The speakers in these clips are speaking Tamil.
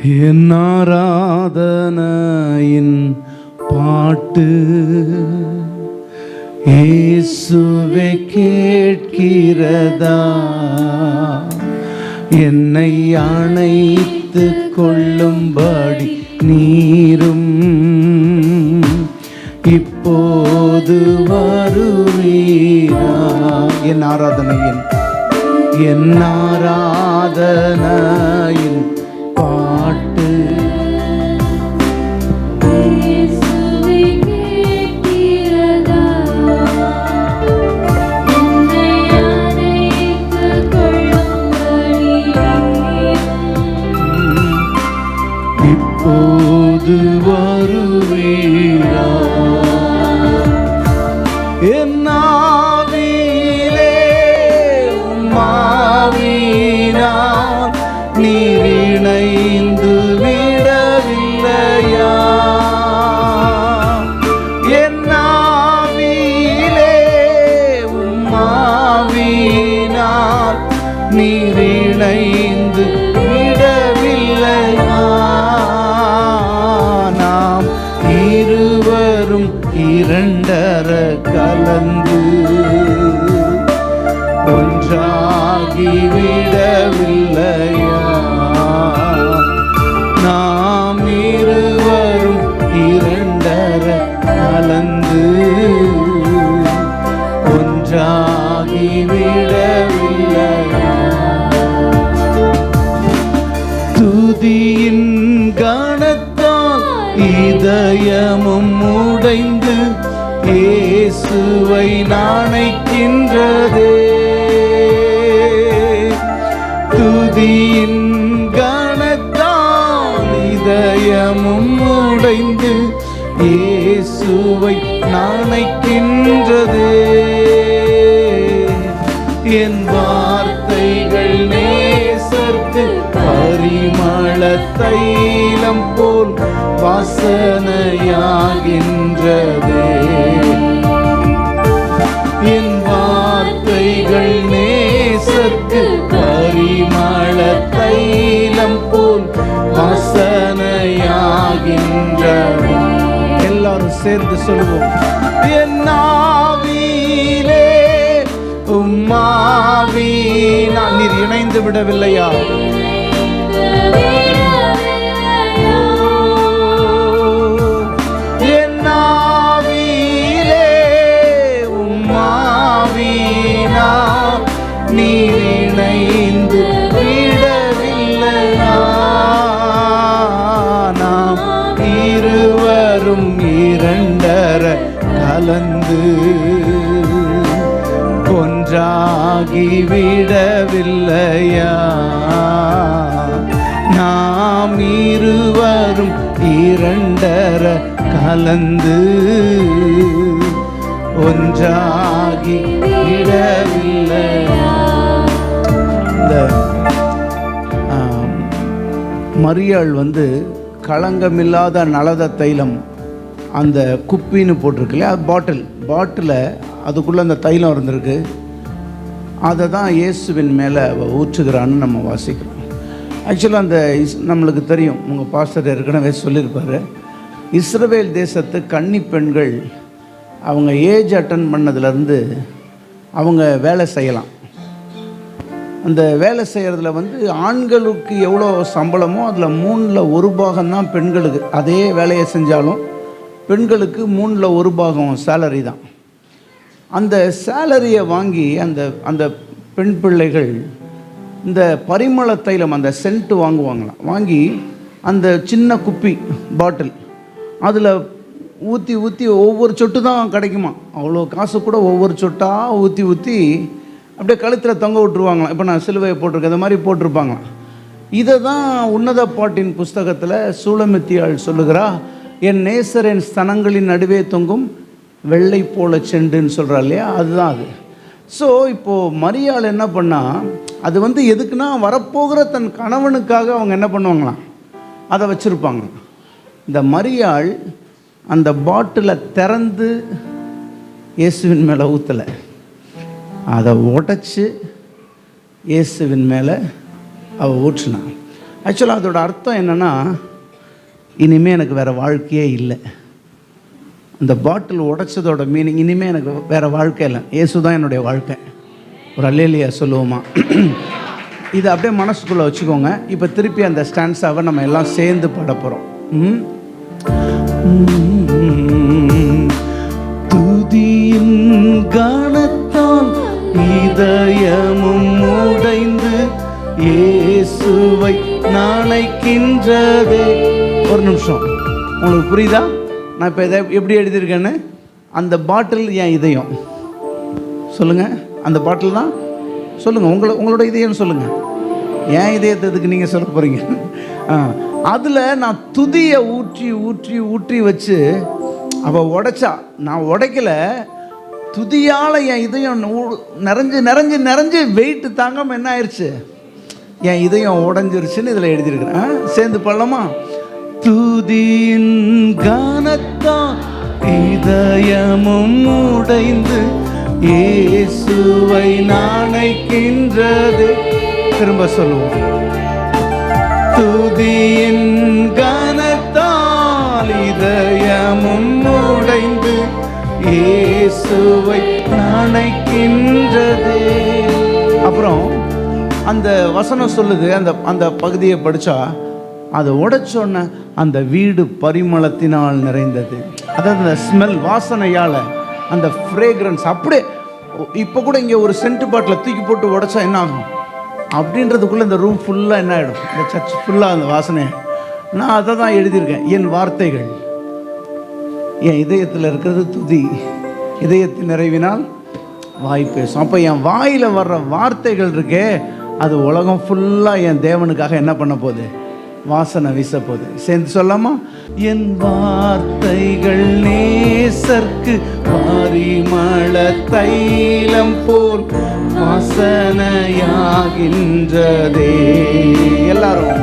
என் ஆராதனையின் பாட்டு இயேசுவே கேட்கிறதா? என்னை அணைத்து கொள்ளும்படி நீரும் இப்போது வருவீரா? என் ஆராதனையின் பாட்டு இப்போது வருவீரா? என் ஆவியிலே உம்மாவினால் நீர் இணைந்து விடவில்லையா? என் ஆவியிலே உம்மாவினால் நீர் இணைந்து விடவில்லையா? நாம் இருவரும் இரண்டர கலந்து ஒன்றாகி விடவில்லையா? நாம் இருவரும் இரண்டர கலந்து ஒன்றாகி விடவில்லையா? துதியின் கனத்தால் இதயமும் உடைந்து இயேசுவை நாணைக்கின்றதே. துதியின் கனத்தால் இதயமும் உடைந்து இயேசுவை நாணைக்கின்றதே. என் வார்த்தைகள் நேசர்க்கு பரிமள தைலம் போல் வாசனையாகின்றதே. என் வார்த்தைகள் நேசர்க்கு பரிமள தைலம் போல் வாசனையாகின்றதே. எல்லாரும் சேர்ந்து சொல்வோம். என் ஆவியிலே உம்மாவினால் நீர் இணைந்து விடவில்லையா? என் ஆவியிலே உம்மாவினால் நீர் இணைந்து விடவில்லையா? நாம் இருவரும் இரண்டர கலந்து ஒன்றாகி விடவில்லையா? நாம் இருவரும் இரண்டர கலந்து ஒன்றாகி விடவில்லையா? இந்த மரியாள் களங்கமில்லாத நலத தைலம் அந்த குப்பின்னு போட்டிருக்கு இல்லையா? பாட்டில் அதுக்குள்ளே அந்த தைலம் இருந்திருக்கு. அதை தான் இயேசுவின் மேலே ஊற்றுகிறான்னு நம்ம வாசிக்கிறோம். ஆக்சுவலாக அந்த நம்மளுக்கு தெரியும், உங்கள் பாஸ்டர் ஏற்கனவே சொல்லியிருப்பார், இஸ்ரவேல் தேசத்து கன்னி பெண்கள் அவங்க ஏஜ் அட்டன் பண்ணதுலேருந்து அவங்க வேலை செய்யலாம். அந்த வேலை செய்கிறதுல ஆண்களுக்கு எவ்வளோ சம்பளமோ அதில் 1/3 தான் பெண்களுக்கு. அதே வேலையை செஞ்சாலும் பெண்களுக்கு 1/3 சேலரி தான். அந்த சேலரியை வாங்கி அந்த பெண் பிள்ளைகள் இந்த பரிமள தைலம் அந்த சென்ட்டு வாங்குவாங்களாம். வாங்கி அந்த சின்ன குப்பி பாட்டில் அதில் ஊற்றி ஒவ்வொரு சொட்டு தான் கிடைக்குமா. அவ்வளோ காசு கூட ஒவ்வொரு சொட்டாக ஊற்றி அப்படியே கழுத்தில் தொங்க விட்டுருவாங்களாம். இப்போ நான் சிலுவையை போட்டிருக்கேன், அந்த மாதிரி போட்டிருப்பாங்களாம். இதை தான் உன்னத பாட்டின் புஸ்தகத்தில் சூலமித்தியாள் சொல்லுகிறா, என் நேசரின் ஸ்தனங்களின் நடுவே தொங்கும் வெள்ளை போல செண்டுன்னு சொல்கிறா இல்லையா? அதுதான் அது. ஸோ இப்போது மரியாள் என்ன பண்ணால், அது எதுக்குன்னா வரப்போகிற தன் கணவனுக்காக அவங்க என்ன பண்ணுவாங்களாம், அதை வச்சுருப்பாங்க. இந்த மரியாள் அந்த பாட்டிலை திறந்து இயேசுவின் மேலே ஊற்றலை, அதை உடைச்சி இயேசுவின் மேலே அவள் ஊற்றினான். ஆக்சுவலாக அதோட அர்த்தம் என்னென்னா, இனிமேல் எனக்கு வேறு வாழ்க்கையே இல்லை. அந்த பாட்டில் உடைச்சதோட மீனிங், இனிமேல் எனக்கு வேறு வாழ்க்கை இல்லை, இயேசு தான் என்னுடைய வாழ்க்கை. ஒரு அல்லேலியா சொல்லுவோமா? இதை அப்படியே மனசுக்குள்ளே வச்சுக்கோங்க. இப்போ திருப்பி அந்த ஸ்டான்ஸாவை நம்ம எல்லாம் சேர்ந்து பாட போகிறோம். துதியின் கானத்தால் இதயமும் உடைந்து இயேசுவை நாணைக்கின்றதே. ஒரு நிமிஷம், உங்களுக்கு புரியுதா? நான் இப்போ இதை எப்படி எழுதியிருக்கேன்னு? அந்த பாட்டில் என் இதயம். சொல்லுங்கள், அந்த பாட்டில் தான். சொல்லுங்கள், உங்களோட இதயம்னு சொல்லுங்கள். என் இதயத்துக்கு நீங்கள் சொல்ல போகிறீங்க. அதில் நான் துதியை ஊற்றி ஊற்றி ஊற்றி வச்சு அவள் உடைச்சா. நான் உடைக்கலை, துதியால் என் இதயம் நிறைஞ்சு நிறைஞ்சு நிறைஞ்சு வெயிட்டு தாங்காமல் என்ன ஆயிடுச்சு, என் இதயம் உடஞ்சிருச்சுன்னு இதில் எழுதியிருக்கிறேன். சேர்ந்து பண்ணலாமா? துதியின் கானத்தான் இதயமும் உடைந்து இயேசுவை நாணைக்கின்றது. திரும்ப சொல்லுவோம். துதியின் கானத்தால் இதயமும் உடைந்து இயேசுவை நாணைக்கின்றது. அப்புறம் அந்த வசனம் சொல்லுது, அந்த பகுதியை படித்தா, அதை உடைச்சோன்ன அந்த வீடு பரிமளத்தினால் நிறைந்தது. அதாவது அந்த ஸ்மெல், வாசனையால், அந்த ஃப்ரேக்ரன்ஸ் அப்படியே. இப்போ கூட இங்கே ஒரு சென்ட் பாட்டில் தூக்கி போட்டு உடைச்சா என்ன ஆகும் அப்படின்றதுக்குள்ளே இந்த ரூம் ஃபுல்லாக என்ன ஆகிடும், இந்த சர்ச் ஃபுல்லாக அந்த வாசனை. நான் அதை தான் எழுதியிருக்கேன். என் வார்த்தைகள், என் இதயத்தில் இருக்கிறது துதி, இதயத்தின் நிறைவினால் வாய் பேசும். அப்போ என் வாயில் வர்ற வார்த்தைகள் இருக்கே, அது உலகம் ஃபுல்லாக என் தேவனுக்காக என்ன பண்ண போகுது, வாசனை வீச போகுது. சேர்ந்து சொல்லாமா? என் வார்த்தைகள் நேசர்க்கு பரிமள தைலம் போல் வாசனையாகின்றதே. எல்லாரும்,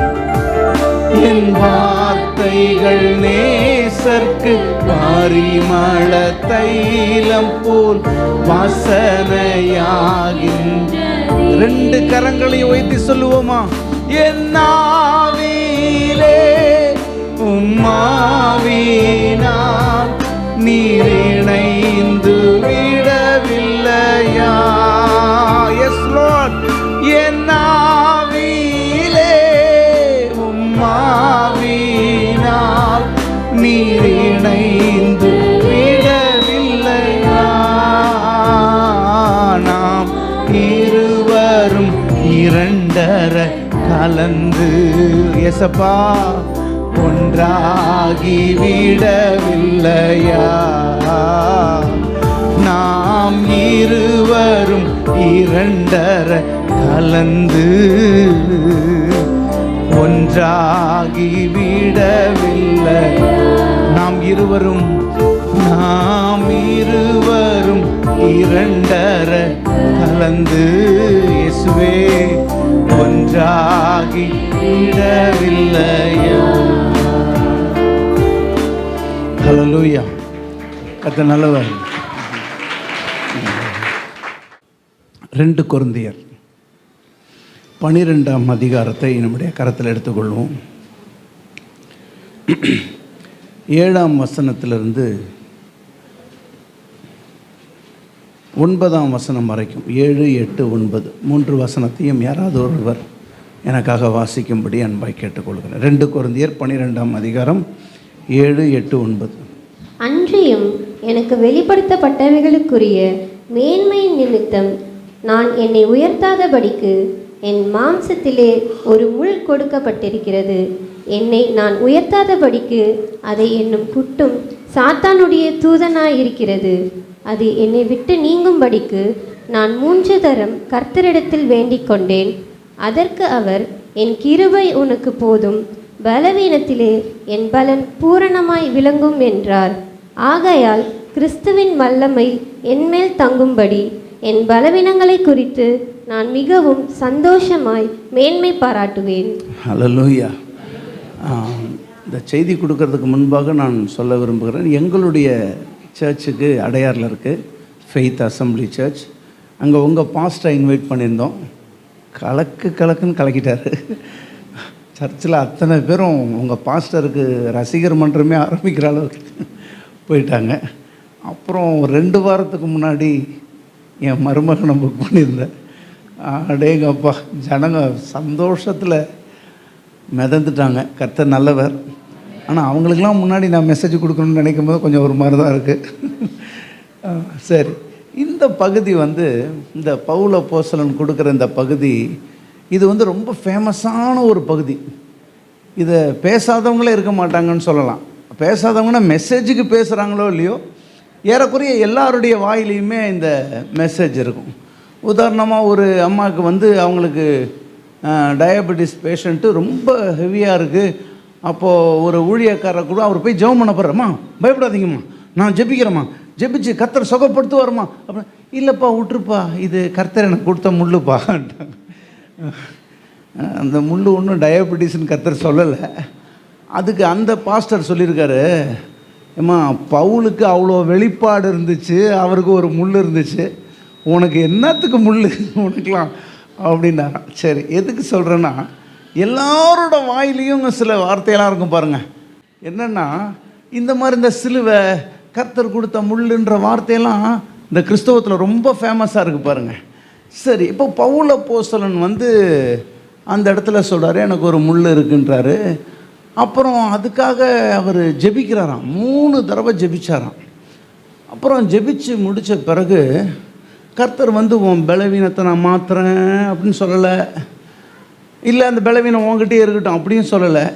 என் வார்த்தைகள் நேசர்க்கு பரிமள தைலம் போல் வாசனையாகின்ற. ரெண்டு கரங்களையும் உயர்த்தி சொல்லுவோமா? என் ஆவியிலே உம்மாவினால் நீர் இணைந்து விடவில்லையா? S Lord. என் ஆவியிலே உம்மாவினால் நீர் இணைந்து விடவில்லையா? நாம் இருவரும் இரண்டரை கலந்து எசப்பா ஒன்றாகி விடவில்லையா? நாம் இருவரும் இரண்டரை கலந்து ஒன்றாகி விடவில்லை. நாம் இருவரும் இரண்டரை கலந்து இயேசுவே ஒன்றாகி விடவில்லையா? ஹல்லேலூயா. கர்த்தர் நல்லவர். 2 கொரிந்தியர் 12ஆம் அதிகாரத்தை நம்முடைய கரத்தில் எடுத்துக்கொள்வோம். 7ஆம் வசனத்திலிருந்து 9ஆம் வசனம் வரைக்கும், 7, 8, 9 3 வசனத்தையும் யாராவது ஒருவர் எனக்காக வாசிக்கும்படி அன்பாய் கேட்டுக்கொள்கிறேன். 2 கொரிந்தியர் 12ஆம் அதிகாரம் 7, 8, 9. அன்றியும் எனக்கு வெளிப்படுத்தப்பட்டவைகளுக்குரிய மேன்மை நிமித்தம் நான் என்னை உயர்த்தாதபடிக்கு என் மாம்சத்திலே ஒரு முள் கொடுக்கப்பட்டிருக்கிறது. என்னை நான் உயர்த்தாதபடிக்கு அதை என்னும் குட்டும் சாத்தானுடைய தூதனாயிருக்கிறது. அது என்னை விட்டு நீங்கும்படிக்கு நான் 3 தரம் கர்த்தரிடத்தில் வேண்டிக் கொண்டேன். அதற்கு அவர், என் கிருபை உனக்கு போதும், பலவீனத்திலே என் பலன் பூரணமாய் விளங்கும் என்றார். ஆகையால் கிறிஸ்துவின் வல்லமை என்மேல் தங்கும்படி என் பலவீனங்களை குறித்து நான் மிகவும் சந்தோஷமாய் மேன்மை பாராட்டுவேன். ஹல்லேலூயா. இந்த செய்தி கொடுக்கறதுக்கு முன்பாக நான் சொல்ல விரும்புகிறேன். எங்களுடைய சர்ச்சுக்கு அடையாரில் இருக்குது ஃபெய்த் அசம்பிளி சர்ச். அங்கே உங்கள் பாஸ்டரை இன்வைட் பண்ணியிருந்தோம். கலக்குன்னு கலக்கிட்டார். சர்ச்சில் அத்தனை பேரும் உங்கள் பாஸ்டருக்கு ரசிகர் மன்றமே ஆரம்பிக்கிற அளவுக்கு போயிட்டாங்க. அப்புறம் 2 வாரத்துக்கு முன்னாடி என் மருமகனை புக் பண்ணியிருந்தேன். அடேங்கப்பா, ஜனங்க சந்தோஷத்தில் மிதந்துட்டாங்க. கர்த்தர் நல்லவர். ஆனால் அவங்களுக்கெல்லாம் முன்னாடி நான் மெசேஜ் கொடுக்கணும்னு நினைக்கும் போது கொஞ்சம் ஒரு மாதிரி தான் இருக்குது. சரி, இந்த பகுதி வந்து இந்த பவுல் அப்போஸ்தலன் கொடுக்குற இந்த பகுதி இது வந்து ரொம்ப ஃபேமஸான ஒரு பகுதி. இதை பேசாதவங்களே இருக்க மாட்டாங்கன்னு சொல்லலாம். பேசாதவங்கன்னா மெசேஜுக்கு பேசுகிறாங்களோ இல்லையோ, ஏறக்குறைய எல்லாருடைய வாயிலையுமே இந்த மெசேஜ் இருக்கும். உதாரணமாக ஒரு அம்மாவுக்கு வந்து அவங்களுக்கு டயபெட்டிஸ் பேஷண்ட்டு ரொம்ப ஹெவியாக இருக்குது. அப்போது ஒரு ஊழியக்காரர் கூட அவர் போய் ஜெபம் பண்ண போகிறம்மா, பயப்படாதீங்கம்மா, நான் ஜெபிக்கிறேம்மா, ஜெபிச்சு கர்த்தர் சுகப்படுத்துவாருமா. அப்புறம் இல்லைப்பா விட்டுருப்பா, இது கர்த்தர் எனக்கு கொடுத்த முள்ளுப்பா. அந்த முள் ஒன்றும் டயபெட்டிஸ்ன்னு கர்த்தர் சொல்லலை. அதுக்கு அந்த பாஸ்டர் சொல்லியிருக்காரு, ஏம்மா பவுலுக்கு அவ்வளோ வெளிப்பாடு இருந்துச்சு, அவருக்கு ஒரு முள் இருந்துச்சு, உனக்கு என்னத்துக்கு முள் உனக்குலாம் அப்படின்னா. சரி, எதுக்கு சொல்கிறேன்னா, எல்லாரோட வாயிலையும் சில வார்த்தையெல்லாம் இருக்கும் பாருங்கள். என்னென்னா இந்த மாதிரி இந்த சிலுவை, கர்த்தர் கொடுத்த முள்ளுன்ற வார்த்தையெல்லாம் இந்த கிறிஸ்தவத்தில் ரொம்ப ஃபேமஸாக இருக்குது பாருங்கள். சரி, இப்போ பவுல் அப்போஸ்தலன் வந்து அந்த இடத்துல சொல்கிறாரு, எனக்கு ஒரு முள் இருக்குன்றாரு. அப்புறம் அதுக்காக அவர் ஜெபிக்கிறாராம். 3 தடவை ஜெபிச்சாராம். அப்புறம் ஜெபிச்சு முடித்த பிறகு கர்த்தர் வந்து உன் பலவீனத்தை நான் மாற்றுறேன் அப்படின்னு சொல்லலை, இல்லை அந்த பலவீனம் உங்ககிட்டே இருக்கட்டும் அப்படின்னு சொல்லலை.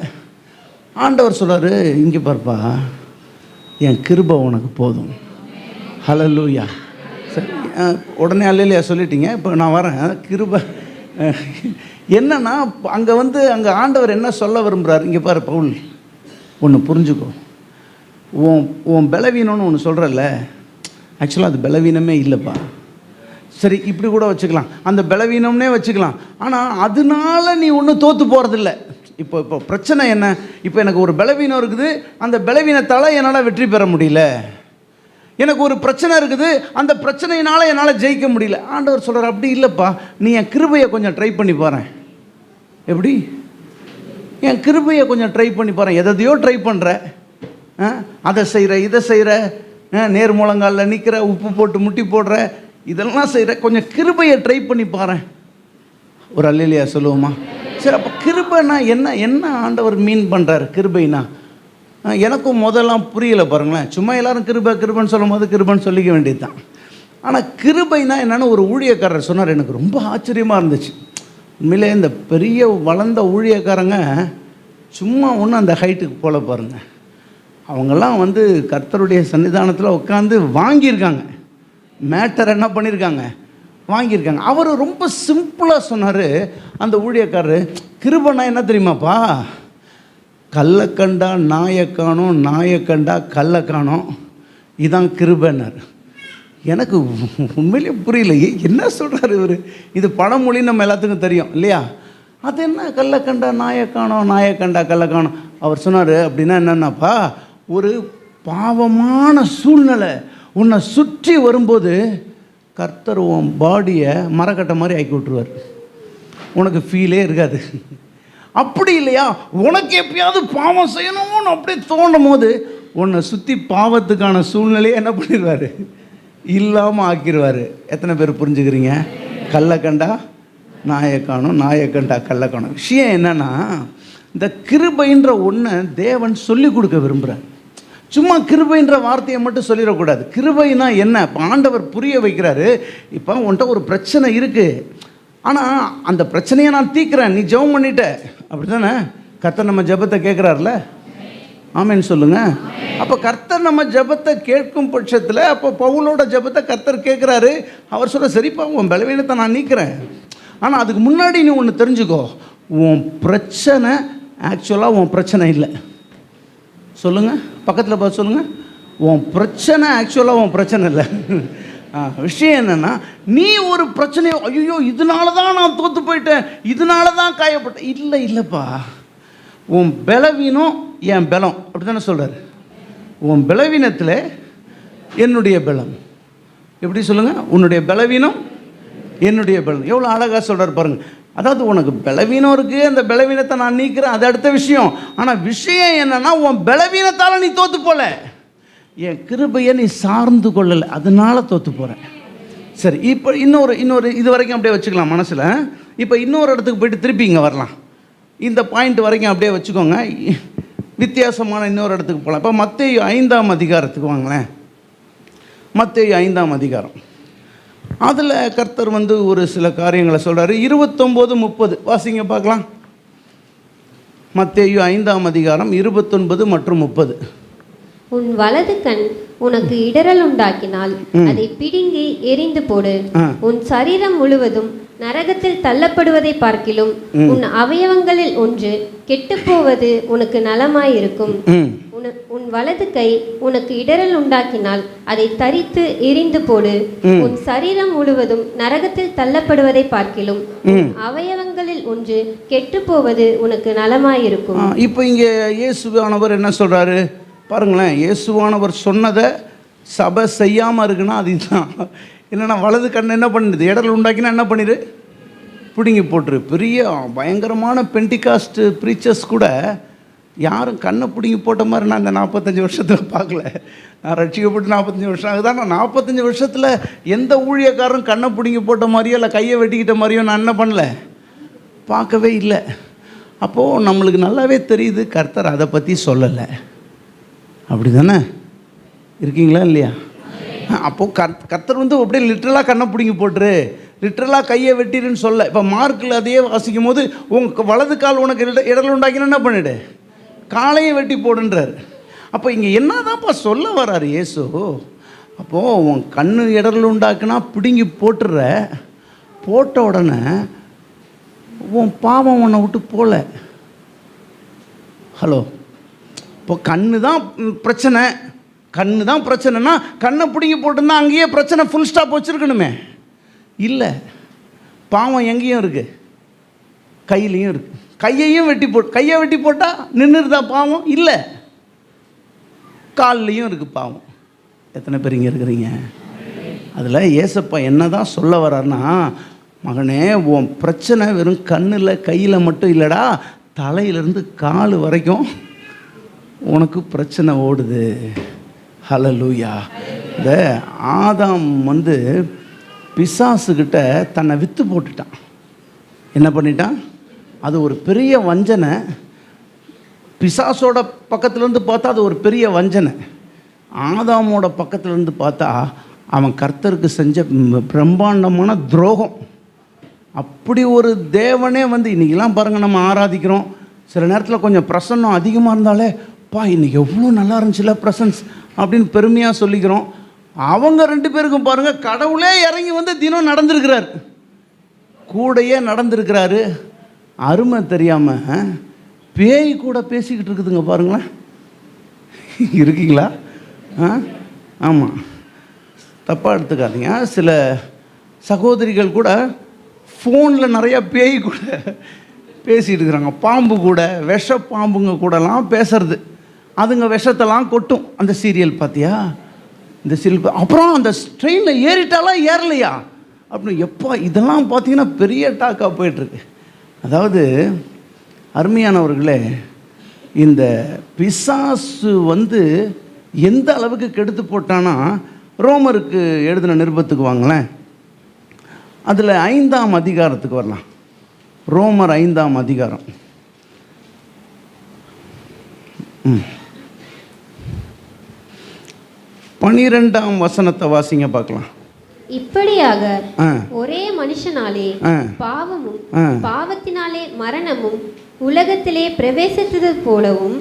ஆண்டவர் சொல்கிறாரு, இங்கே பார்ப்பா, என் கிருபை உனக்கு போதும். ஹல்லேலூயா. சரி, உடனே அல்லேலூயா சொல்லிட்டீங்க. இப்போ நான் வரேன். கிருபை என்னன்னா, அங்கே வந்து அங்கே ஆண்டவர் என்ன சொல்ல விரும்புகிறார், இங்கே பாரு பவுல், ஒன்று புரிஞ்சுக்கோ. உன் பலவீனம்னு ஒன்று சொல்கிறல்ல, ஆக்சுவலாக அது பலவீனமே இல்லைப்பா. சரி, இப்படி கூட வச்சுக்கலாம், அந்த பலவீனம்னே வச்சுக்கலாம். ஆனால் அதனால நீ ஒன்றும் தோற்று போகிறதில்ல. இப்போ பிரச்சனை என்ன, இப்போ எனக்கு ஒரு பலவீனம் இருக்குது, அந்த பலவீனத்தால் என்னால் வெற்றி பெற முடியல. எனக்கு ஒரு பிரச்சனை இருக்குது, அந்த பிரச்சனையினால் என்னால் ஜெயிக்க முடியல. ஆண்டவர் சொல்கிறார், அப்படி இல்லைப்பா, நீ என் கிருபையை கொஞ்சம் ட்ரை பண்ணி பாரு. எப்படி? என் கிருபையை கொஞ்சம் ட்ரை பண்ணி பாரு. எதையோ ட்ரை பண்ணுற, அதை செய்கிற, இதை செய்கிற, நேர் முழங்காலில் நிற்கிற, உப்பு போட்டு முட்டி போடுற, இதெல்லாம் செய்கிற, கொஞ்சம் கிருபையை ட்ரை பண்ணி பாரு. ஒரு அல்லேலூயா சொல்லுவோமா? சரி, அப்போ கிருபைனா என்ன, என்ன ஆண்டவர் மீன் பண்ணுறார் கிருபைனா? எனக்கும் முதல்லாம் புரியலை பாருங்களேன். சும்மா எல்லோரும் கிருபைன்னு சொல்லும் போது கிருபைன்னு சொல்லிக்க வேண்டியது தான். ஆனால் கிருபைனா என்னென்னு ஒரு ஊழியக்காரர் சொன்னார், எனக்கு ரொம்ப ஆச்சரியமாக இருந்துச்சு. உண்மையிலே இந்த பெரிய வளர்ந்த ஊழியக்காரங்க சும்மா ஒன்று அந்த ஹைட்டுக்கு போல பாருங்கள். அவங்கெல்லாம் வந்து கர்த்தருடைய சன்னிதானத்தில் உட்காந்து வாங்கியிருக்காங்க, மேட்டர் என்ன பண்ணியிருக்காங்க, வாங்கியிருக்காங்க. அவர் ரொம்ப சிம்பிளாக சொன்னார் அந்த ஊழியக்காரர், கிருபைனா என்ன தெரியுமாப்பா, கல்லை கண்டா நாயை காணோம், நாயை கண்டா கல்லை காணோம், இதான் கிருபைன்னார். எனக்கு உண்மையிலே புரியல, என்ன சொல்கிறார் இவர். இது பழமொழி நம்ம எல்லாத்துக்கும் தெரியும் இல்லையா? அது என்ன கல்லை கண்டா நாயை காணோம், நாயை கண்டா கல்லை காணோம். அவர் சொன்னார், அப்படின்னா என்னென்னாப்பா, ஒரு பாவமான சூழ்நிலை உன்னை சுற்றி வரும்போது கர்த்தர் உன் பாடியை மரக்கட்டை மாதிரி ஆக்கி விட்டுருவார், உனக்கு ஃபீலே இருக்காது. அப்படி இல்லையா, உனக்கு எப்பயாவது பாவம் செய்யணும்னு அப்படியே தோணும் போது உன்னை சுற்றி பாவத்துக்கான சூழ்நிலையை என்ன பண்ணிடுவார், இல்லாமல் ஆக்கிடுவார். எத்தனை பேர் புரிஞ்சுக்கிறீங்க? கல்லை கண்டா நாயை காணும், நாயை கண்டா கல்லை காணும். விஷயம் என்னென்னா, இந்த கிருபைன்ற ஒன்றை தேவன் சொல்லி கொடுக்க விரும்புகிறார். சும்மா கிருபைன்ற வார்த்தையை மட்டும் சொல்லிடக்கூடாது. கிருபைனா என்ன, இப்போ ஆண்டவர் புரிய வைக்கிறாரு. இப்போ உன்கிட்ட ஒரு பிரச்சனை இருக்குது, ஆனால் அந்த பிரச்சனையை நான் தீர்க்கிறேன், நீ ஜெபம் பண்ணிட்ட, அப்படி தானே? கர்த்தர் நம்ம ஜெபத்தை கேட்குறாருல, ஆமேன்னு சொல்லுங்கள். அப்போ கர்த்தர் நம்ம ஜெபத்தை கேட்கும் பட்சத்தில், அப்போ பவுலோட ஜெபத்தை கர்த்தர் கேட்குறாரு. அவர் சொல்ல, சரிப்பா உன் பலவீனத்தை நான் நீக்கிறேன், ஆனால் அதுக்கு முன்னாடி நீ ஒன்று தெரிஞ்சுக்கோ, உன் பிரச்சனை ஆக்சுவலாக உன் பிரச்சனை இல்லை. சொல்லுங்கள், பக்கத்தில் பார்த்து சொல்லுங்கள், உன் பிரச்சனை ஆக்சுவலாக உன் பிரச்சனை இல்லை. விஷயம் என்னென்னா, நீ ஒரு பிரச்சனையோ, ஐயோ இதனால தான் நான் தோற்று போயிட்டேன், இதனால தான் காயப்பட்டேன், இல்லைப்பா, உன் பலவீனம் என் பலம், அப்படி தானே சொல்கிறார். உன் பலவீனத்தில் என்னுடைய பலம். எப்படி சொல்லுங்கள்? உன்னுடைய பலவீனம் என்னுடைய பலம். எவ்வளோ அழகாக சொல்கிறார் பாருங்கள். அதாவது உனக்கு பலவீனம் இருக்குது, அந்த பலவீனத்தை நான் நீக்கிறேன், அது அடுத்த விஷயம். ஆனால் விஷயம் என்னென்னா, உன் பலவீனத்தால் நீ தோற்று போல, என் கிருபையை நீ சார்ந்து கொள்ளலை, அதனால தோற்று போகிறேன். சரி, இப்போ இன்னொரு இது வரைக்கும் அப்படியே வச்சுக்கலாம் மனசில். இப்போ இன்னொரு இடத்துக்கு போய்ட்டு திருப்பி இங்கே வரலாம். இந்த பாயிண்ட் வரைக்கும் அப்படியே வச்சுக்கோங்க. வித்தியாசமான இன்னொரு இடத்துக்கு போகலாம். இப்போ மத்தேயு 5ஆம் அதிகாரத்துக்கு வாங்களேன். மத்தேயு 5ஆம் அதிகாரம். அதில் கர்த்தர் ஒரு சில காரியங்களை சொல்கிறாரு. 29-30 வாசிங்க பார்க்கலாம். மத்தேயு 5ஆம் அதிகாரம் 29 மற்றும் 30. உன் வலது கண் உனக்கு இடறல் உண்டாக்கினால் அதை பிடுங்கி எரிந்து போடு. உன் சரீரம் முழுவதும் நரகத்தில் தள்ளப்படுவதை பார்க்கிலும் உன் அவயவங்களில் ஒன்று கெட்டுப்போவது உனக்கு நலமாயிருக்கும். உன் வலது கை உனக்கு இடறல் உண்டாக்கினால் அதை தரித்து எரிந்து போடு. உன் சரீரம் முழுவதும் நரகத்தில் தள்ளப்படுவதை பார்க்கிலும் அவயவங்களில் ஒன்று கெட்டுப்போவது உனக்கு நலமாயிருக்கும். இப்போ இங்கே இயேசுவானவர் என்ன சொல்றாரு பாருங்களேன். இயேசுவானவர் சொன்னதை சபை செய்யாமல் இருக்குன்னா அது இதுதான். என்னென்னா, வலது கண் என்ன பண்ணுது, இடல் உண்டாக்கினா என்ன பண்ணிடு, பிடுங்கி போட்டுரு. பெரிய பயங்கரமான பென்டிகாஸ்ட் ப்ரீச்சர்ஸ் கூட யாரும் கண்ணை பிடுங்கி போட்ட மாதிரி நான் இந்த 45 வருஷத்தில் பார்க்கல. நான் ரட்சிக்கப்பட்டு 45 வருஷம் ஆகுதான். நான் 45 வருஷத்தில் எந்த ஊழியக்காரரும் கண்ணை பிடுங்கி போட்ட மாதிரியோ இல்லை கையை வெட்டிக்கிட்ட மாதிரியோ நான் என்ன பண்ணல, பார்க்கவே இல்லை. அப்போது நம்மளுக்கு நல்லாவே தெரியுது கர்த்தர் அதை பற்றி சொல்லலை. அப்படி தானே இருக்கீங்களா இல்லையா? அப்போது கர்த்தர் அப்படியே லிட்ரலாக கண்ணை பிடிங்கி போட்டுரு, லிட்ரலாக கையை வெட்டிடுன்னு சொல்ல. இப்போ மார்க்கில் அதையே வாசிக்கும் போது உங்கள் வலது கால் உனக்கு இடல் உண்டாக்கினா என்ன பண்ணிடு, காலையை வெட்டி போடுன்றார். அப்போ இங்கே என்ன தான்ப்பா சொல்ல வர்றாரு இயேசு? அப்போது உன் கண்ணு இடல் உண்டாக்குனா பிடுங்கி போட்டுற, போட்ட உடனே உன் பாவம் உன்னை விட்டு போல. ஹலோ, இப்போ கண்ணு தான் பிரச்சனை, கண்ணு தான் பிரச்சனைனா கண்ணை பிடிங்கி போட்டுருந்தா அங்கேயே பிரச்சனை ஃபுல் ஸ்டாப் வச்சுருக்கணுமே. இல்லை, பாவம் எங்கேயும் இருக்குது, கையிலையும் இருக்குது. கையையும் கையை வெட்டி போட்டால் நின்றுருதா பாவம்? இல்லை, கால்லையும் இருக்குது பாவம். எத்தனை பேர் இங்கே இருக்கிறீங்க? அதில் ஏசப்பா என்ன தான் சொல்ல வர்றாருன்னா, மகனே உன் பிரச்சனை வெறும் கண்ணில் கையில் மட்டும் இல்லைடா, தலையிலேருந்து கால் வரைக்கும் உனக்கு பிரச்சனை ஓடுது. ஹல்லேலூயா. இந்த ஆதாம் பிசாசுக்கிட்ட தன்னை விற்று போட்டுட்டான். என்ன பண்ணிட்டான்? அது ஒரு பெரிய வஞ்சனை. பிசாசோட பக்கத்துலேருந்து பார்த்தா அது ஒரு பெரிய வஞ்சனை. ஆதாமோட பக்கத்துலேருந்து பார்த்தா அவன் கர்த்தருக்கு செஞ்ச பிரம்மாண்டமான துரோகம். அப்படி ஒரு தேவனே இன்றைக்கெல்லாம் பாருங்கள், நம்ம ஆராதிக்கிறோம், சில நேரத்தில் கொஞ்சம் பிரசன்னம் அதிகமாக இருந்தாலே பா இன்றைக்கி எவ்வளோ நல்லா இருந்துச்சுல ப்ரெசன்ஸ் அப்படின்னு பெருமையாக சொல்லிக்கிறோம். அவங்க 2 பேருக்கும் பாருங்கள், கடவுளே இறங்கி தினம் நடந்திருக்கிறார், கூடையே நடந்திருக்கிறாரு. அருமை தெரியாமல் பேய் கூட பேசிக்கிட்டு இருக்குதுங்க பாருங்களேன். இருக்கீங்களா? ஆமாம், தப்பாக எடுத்துக்காதீங்க. சில சகோதரிகள் கூட ஃபோனில் நிறையா பேய் கூட பேசிகிட்டு இருக்கிறாங்க. பாம்பு கூட, விஷ பாம்புங்க கூடலாம் பேசுறது. அதுங்க விஷத்தெல்லாம் கொட்டும். அந்த சீரியல் பார்த்தியா? இந்த சீரியல் அப்புறம் அந்த ட்ரெயினில் ஏறிட்டாலா ஏறலையா அப்படின்னு எப்போ இதெல்லாம் பார்த்தீங்கன்னா பெரிய டாக்காக போயிட்டுருக்கு. அதாவது அருமையானவர்களே, இந்த பிசாசு எந்த அளவுக்கு கெடுத்து போட்டானா, ரோமருக்கு எழுதின நிருபத்துக்கு வாங்களேன். அதில் 5ஆம் அதிகாரத்துக்கு வரலாம். ரோமர் 5ஆம் அதிகாரம். 12ஆம் வசனத்தை வாசிங்க பார்க்கலாம். இப்படியாக ஒரே மனுஷனாலே பாவமும் பாவத்தினாலே மரணமும் உலகத்திலே பிரவேசித்தது போலவும்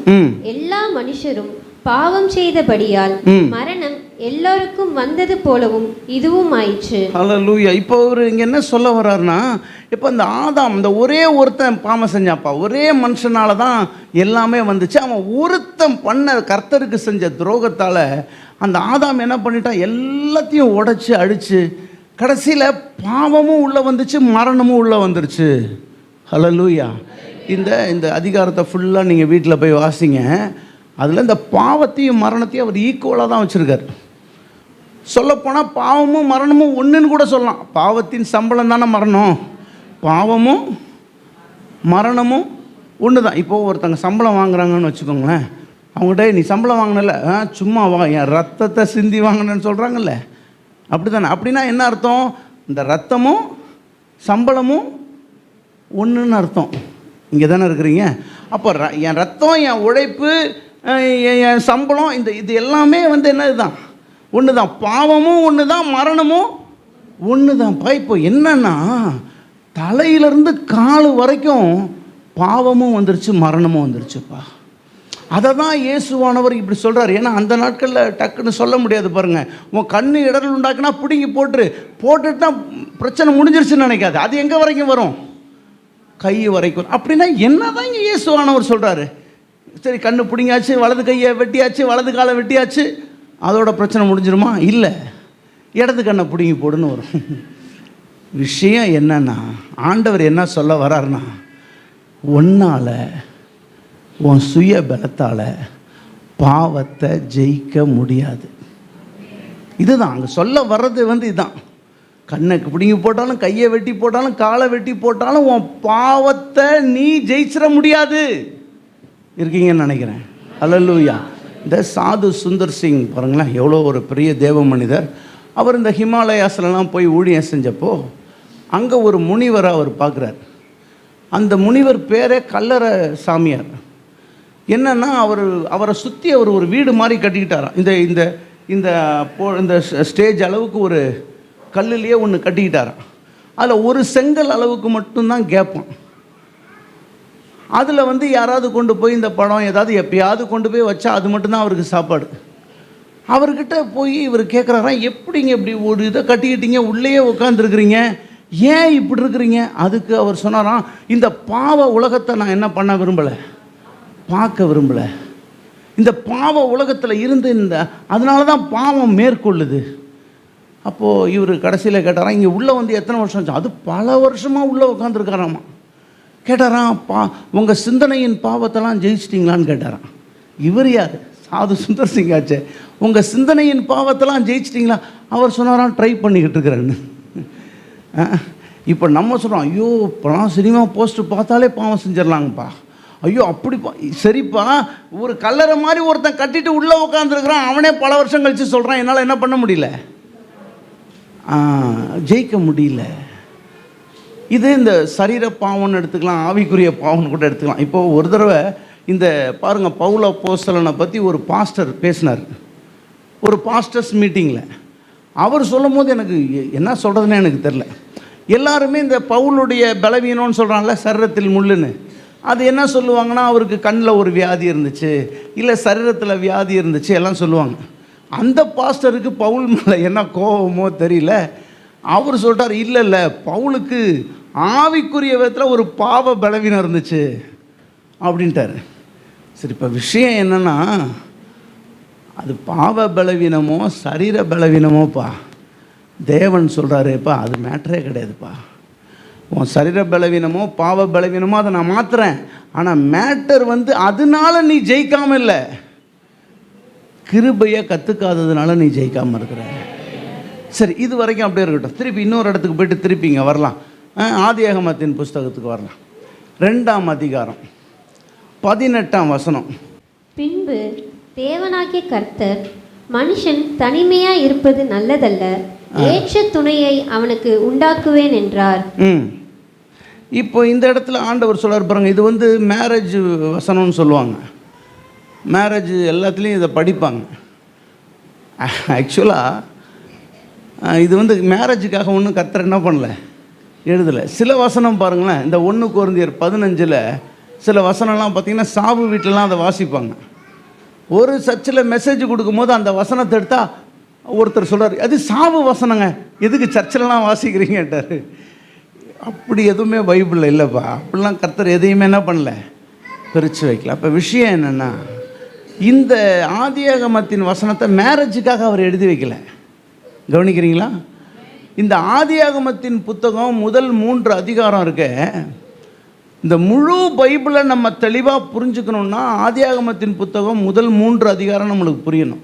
எல்லா மனுஷரும் பாவம் செய்தபடியால் மரணம் எல்லாருக்கும் வந்தது போலவும் இதுவும் ஆயிற்று. ஹல்லேலூயா. இப்போ இங்க என்ன சொல்ல வர்றாருன்னா, இப்போ இந்த ஆதாம், இந்த ஒரே ஒருத்தன் பாவம் செஞ்சாப்பா, ஒரே மனுஷனால தான் எல்லாமே வந்துச்சு. அவன் ஒருத்தன் பண்ண கர்த்தருக்கு செஞ்ச துரோகத்தால் அந்த ஆதாம் என்ன பண்ணிட்டான், எல்லாத்தையும் உடைச்சு அழிச்சு கடைசியில் பாவமும் உள்ளே வந்துச்சு, மரணமும் உள்ளே வந்துருச்சு. ஹல்லேலூயா. இந்த அதிகாரத்தை ஃபுல்லாக நீங்கள் வீட்டில் போய் வாசிங்க. அதில் இந்த பாவத்தையும் மரணத்தையும் அவர் ஈக்குவலாக தான் வச்சுருக்கார். சொல்லப்போனால் பாவமும் மரணமும் ஒன்றுன்னு கூட சொல்லலாம். பாவத்தின் சம்பளம் தானே மரணம், பாவமும் மரணமும் ஒன்று தான். இப்போது ஒருத்தங்க சம்பளம் வாங்குறாங்கன்னு வச்சுக்கோங்களேன், அவங்ககிட்ட நீ சம்பளம் வாங்கினல, சும்மா என் ரத்தத்தை சிந்தி வாங்கினேன்னு சொல்கிறாங்கல்ல, அப்படி தானே. அப்படின்னா என்ன அர்த்தம்? இந்த ரத்தமும் சம்பளமும் ஒன்றுன்னு அர்த்தம். இங்கே தானே இருக்கிறீங்க. அப்போ என் ரத்தம், என் உழைப்பு, என் சம்பளம், இது எல்லாமே என்ன இதுதான், ஒன்று தான். பாவமும் ஒன்று தான், மரணமும் ஒன்று தான்ப்பா. இப்போ என்னன்னா தலையிலேருந்து கால் வரைக்கும் பாவமும் வந்துருச்சு, மரணமும் வந்துருச்சுப்பா. அதை தான் இயேசுவானவர் இப்படி சொல்கிறார். ஏன்னா அந்த நாட்களில் டக்குன்னு சொல்ல முடியாது பாருங்கள். உன் கண்ணு இடர்கள் உண்டாக்குனா பிடுங்கி போட்டுட்டு தான் பிரச்சனை முடிஞ்சிருச்சுன்னு நினைக்காது. அது எங்கே வரைக்கும் வரும்? கை வரைக்கும். அப்படின்னா என்ன தான் இங்கே இயேசுவானவர் சொல்கிறாரு? சரி, கண்ணு பிடிங்காச்சு, வலது கையை வெட்டியாச்சு, வலது காலை வெட்டியாச்சு, அதோட பிரச்சனை முடிஞ்சிருமா? இல்லை, இடது கண்ணை பிடுங்கி போடுன்னு வரும். விஷயம் என்னன்னா, ஆண்டவர் என்ன சொல்ல வர்றாருன்னா, ஒன்னால் உன் சுய பலத்தால் பாவத்தை ஜெயிக்க முடியாது. இதுதான் அங்கே சொல்ல வர்றது. இதுதான். கண்ணுக்கு பிடிங்கி போட்டாலும், கையை வெட்டி போட்டாலும், காலை வெட்டி போட்டாலும் உன் பாவத்தை நீ ஜெயிச்சிட முடியாது. இருக்கீங்கன்னு நினைக்கிறேன். அல்லேலூயா. இந்த சாது சுந்தர் சிங் பாருங்களேன், எவ்வளோ ஒரு பெரிய தேவ மனிதர். அவர் இந்த ஹிமாலயாஸ்லாம் போய் ஊழியம் செஞ்சப்போ அங்கே ஒரு முனிவரை அவர் பார்க்குறார். அந்த முனிவர் பேரே கல்லறை சாமியார். என்னன்னா அவரை சுற்றி அவர் ஒரு வீடு மாதிரி கட்டிக்கிட்டாராம். இந்த இந்த இந்த இந்த ஸ்டேஜ் அளவுக்கு ஒரு கல்லுலேயே ஒன்று கட்டிக்கிட்டாராம். அதில் ஒரு செங்கல் அளவுக்கு மட்டும்தான் கேட்பான். அதில் யாராவது கொண்டு போய் இந்த படம் ஏதாவது எப்பயாவது கொண்டு போய் வச்சா அது மட்டும்தான் அவருக்கு சாப்பாடு. அவர்கிட்ட போய் இவர் கேட்குறாராம், எப்படிங்க இப்படி ஒரு இதை கட்டிக்கிட்டீங்க, உள்ளேயே உட்காந்துருக்குறீங்க, ஏன் இப்படி இருக்கிறீங்க? அதுக்கு அவர் சொன்னாராம், இந்த பாவ உலகத்தை நான் என்ன பண்ண விரும்பலை, பார்க்க விரும்பலை. இந்த பாவ உலகத்தில் இருந்து அதனால தான் பாவம் மேற்கொள்ளுது. அப்போது இவர் கடைசியில் கேட்டாராம், இங்கே உள்ளே எத்தனை வருஷம் ஆச்சு? அது பல வருஷமாக உள்ளே உட்காந்துருக்காராம்மா. கேட்டாராம், உங்கள் சிந்தனையின் பாவத்தெல்லாம் ஜெயிச்சிட்டிங்களான்னு கேட்டாராம். இவர் யார்? சாது சுந்தர் சிங் ஆச்சு. உங்கள் சிந்தனையின் பாவத்தெல்லாம் ஜெயிச்சிட்டிங்களா? அவர் சொன்னாராம், ட்ரை பண்ணிக்கிட்டு இருக்கிறேன்னு. இப்போ நம்ம சொல்கிறோம், ஐயோ இப்போலாம் சினிமா போஸ்டர் பார்த்தாலே பாவம் செஞ்சிடலாங்கப்பா, ஐயோ அப்படிப்பா. சரிப்பா, ஒரு கல்லறை மாதிரி ஒருத்தன் கட்டிட்டு உள்ளே உட்காந்துருக்குறான், அவனே பல வருஷம் கழித்து சொல்கிறான், என்னால் என்ன பண்ண முடியல, ஜெயிக்க முடியல. இது இந்த சரீர பாவம்னு எடுத்துக்கலாம், ஆவிக்குரிய பாவம்னு கூட எடுத்துக்கலாம். இப்போது ஒரு தடவை இந்த பாருங்கள், பவுல் அப்போஸ்தலனை பற்றி ஒரு பாஸ்டர் பேசினார் ஒரு பாஸ்டர்ஸ் மீட்டிங்கில். அவர் சொல்லும் போது எனக்கு என்ன சொல்கிறதுன்னு எனக்கு தெரில. எல்லாருமே இந்த பவுலுடைய பலவீனம்னு சொல்கிறாங்கல்ல, சரீரத்தில் முள்ளுன்னு, அது என்ன சொல்லுவாங்கன்னா, அவருக்கு கண்ணில் ஒரு வியாதி இருந்துச்சு, இல்லை சரீரத்தில் வியாதி இருந்துச்சு, எல்லாம் சொல்லுவாங்க. அந்த பாஸ்டருக்கு பவுல் மேலே என்ன கோபமோ தெரியல, அவர் சொல்லிட்டார், இல்லை இல்லை, பவுலுக்கு ஆவிக்குரிய விதத்தில் ஒரு பாவ பலவீனம் இருந்துச்சு அப்படின்ட்டார். சரி, இப்போ விஷயம் என்னென்னா, அது பாவ பலவீனமோ சரீர பலவீனமோப்பா, தேவன் சொல்கிறாருப்பா, அது மேட்டரே கிடையாதுப்பா. உன் சரீர பலவீனமோ பாவ பலவீனமோ அதை நான் மாற்றுறேன். ஆனால் மேட்டர் அதனால நீ ஜெயிக்காமல் இல்லை, கிருபையை கற்றுக்காததுனால நீ ஜெயிக்காமல் இருக்கிற. சரி, இது வரைக்கும் அப்படியே இருக்கட்டும். திருப்பி இன்னொரு இடத்துக்கு போய்ட்டு திருப்பி இங்கே வரலாம். ஆதியாகமத்தின் புஸ்தகத்துக்கு வரலாம். 2ஆம் அதிகாரம் 18ஆம் வசனம். பின்பு தேவனாகிய கர்த்தர், மனுஷன் தனிமையாய் இருப்பது நல்லதல்ல, ஏற்ற துணையை அவனுக்கு உண்டாக்குவேன் என்றார். இப்போ இந்த இடத்துல ஆண்டவர் சொல்றார் பாருங்க, இது மேரேஜ் வசனம்னு சொல்லுவாங்க. மேரேஜ் எல்லாத்துலேயும் இதை படிப்பாங்க. ஆக்சுவலாக இது மேரேஜுக்காக ஒன்றும் கர்த்தர் என்ன பண்ணல, எழுதலை. சில வசனம் பாருங்களேன், இந்த 1 கொரிந்தியர் 15 சில வசனம்லாம் பார்த்திங்கன்னா சாவு வீட்டிலலாம் அதை வாசிப்பாங்க. ஒரு சர்ச்சில் மெசேஜ் கொடுக்கும்போது அந்த வசனத்தை எடுத்தால் ஒருத்தர் சொல்கிறார், அது சாவு வசனங்க, எதுக்கு சர்ச்சிலலாம் வாசிக்கிறீங்கட்டார். அப்படி எதுவுமே பைபிளில் இல்லைப்பா. அப்படிலாம் கர்த்தர் எதையுமே என்ன பண்ணல, பிரித்து வைக்கல. அப்போ விஷயம் என்னென்னா, இந்த ஆதியாகமத்தின் வசனத்தை மேரேஜுக்காக அவர் எழுதி வைக்கல. கவனிக்கிறீங்களா? இந்த ஆதியாகமத்தின் புத்தகம் முதல் 3 அதிகாரம் இருக்க, இந்த முழு பைபிளை நம்ம தெளிவாக புரிஞ்சுக்கணுன்னா ஆதியாகமத்தின் புத்தகம் முதல் 3 அதிகாரம் நம்மளுக்கு புரியணும்.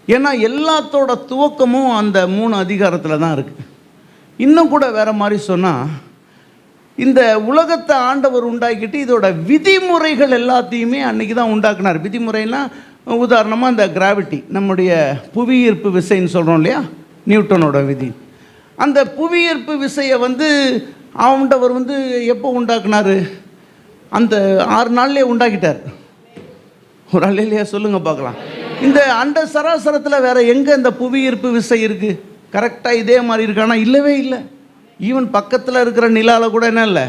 ஏன்னா எல்லாத்தோட துவக்கமும் அந்த 3 அதிகாரத்தில் தான் இருக்குது. இன்னும் கூட வேறு மாதிரி சொன்னால், இந்த உலகத்தை ஆண்டவர் உண்டாக்கிட்டு இதோட விதிமுறைகள் எல்லாத்தையுமே அன்றைக்கி தான் உண்டாக்குனார். விதிமுறைனா உதாரணமாக இந்த கிராவிட்டி, நம்முடைய புவியீர்ப்பு விசைன்னு சொல்கிறோம் இல்லையா, நியூட்டனோட விதி. அந்த புவியீர்ப்பு விசையை ஆண்டவர் எப்போ உண்டாக்குனார்? அந்த 6 நாள்லேயே உண்டாக்கிட்டார். ஒரு அல்லேலூயா சொல்லுங்கள் பார்க்கலாம். இந்த அண்ட சராசரத்தில் வேறு எங்கே இந்த புவியீர்ப்பு விசை இருக்குது? கரெக்டாக இதே மாதிரி இருக்கானா? இல்லவே இல்லை. ஈவன் பக்கத்தில் இருக்கிற நிலாவில் கூட என்ன இல்லை,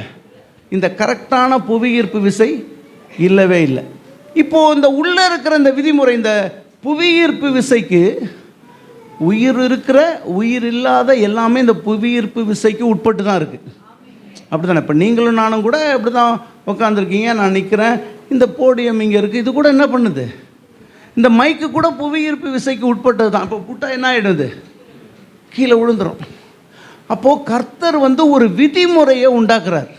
இந்த கரெக்டான புவியீர்ப்பு விசை இல்லவே இல்லை. இப்போது இந்த உள்ளே இருக்கிற இந்த விதிமுறை, இந்த புவியீர்ப்பு விசைக்கு உயிர் இருக்கிற உயிர் இல்லாத எல்லாமே இந்த புவியீர்ப்பு விசைக்கு உட்பட்டு தான் இருக்குது. அப்படி தானே? இப்போ நீங்களும் நானும் கூட அப்படி தான் உட்காந்துருக்கீங்க, நான் நிற்கிறேன், இந்த போடியம் இங்கே இருக்குது, இது கூட என்ன பண்ணுது? இந்த மைக்கு கூட புவியீர்ப்பு விசைக்கு உட்பட்டது தான். இப்போ புட்டா என்ன ஆகிடுது? கீழே விழுந்துடும். அப்போது கர்த்தர் ஒரு விதிமுறையை உண்டாக்குறார்.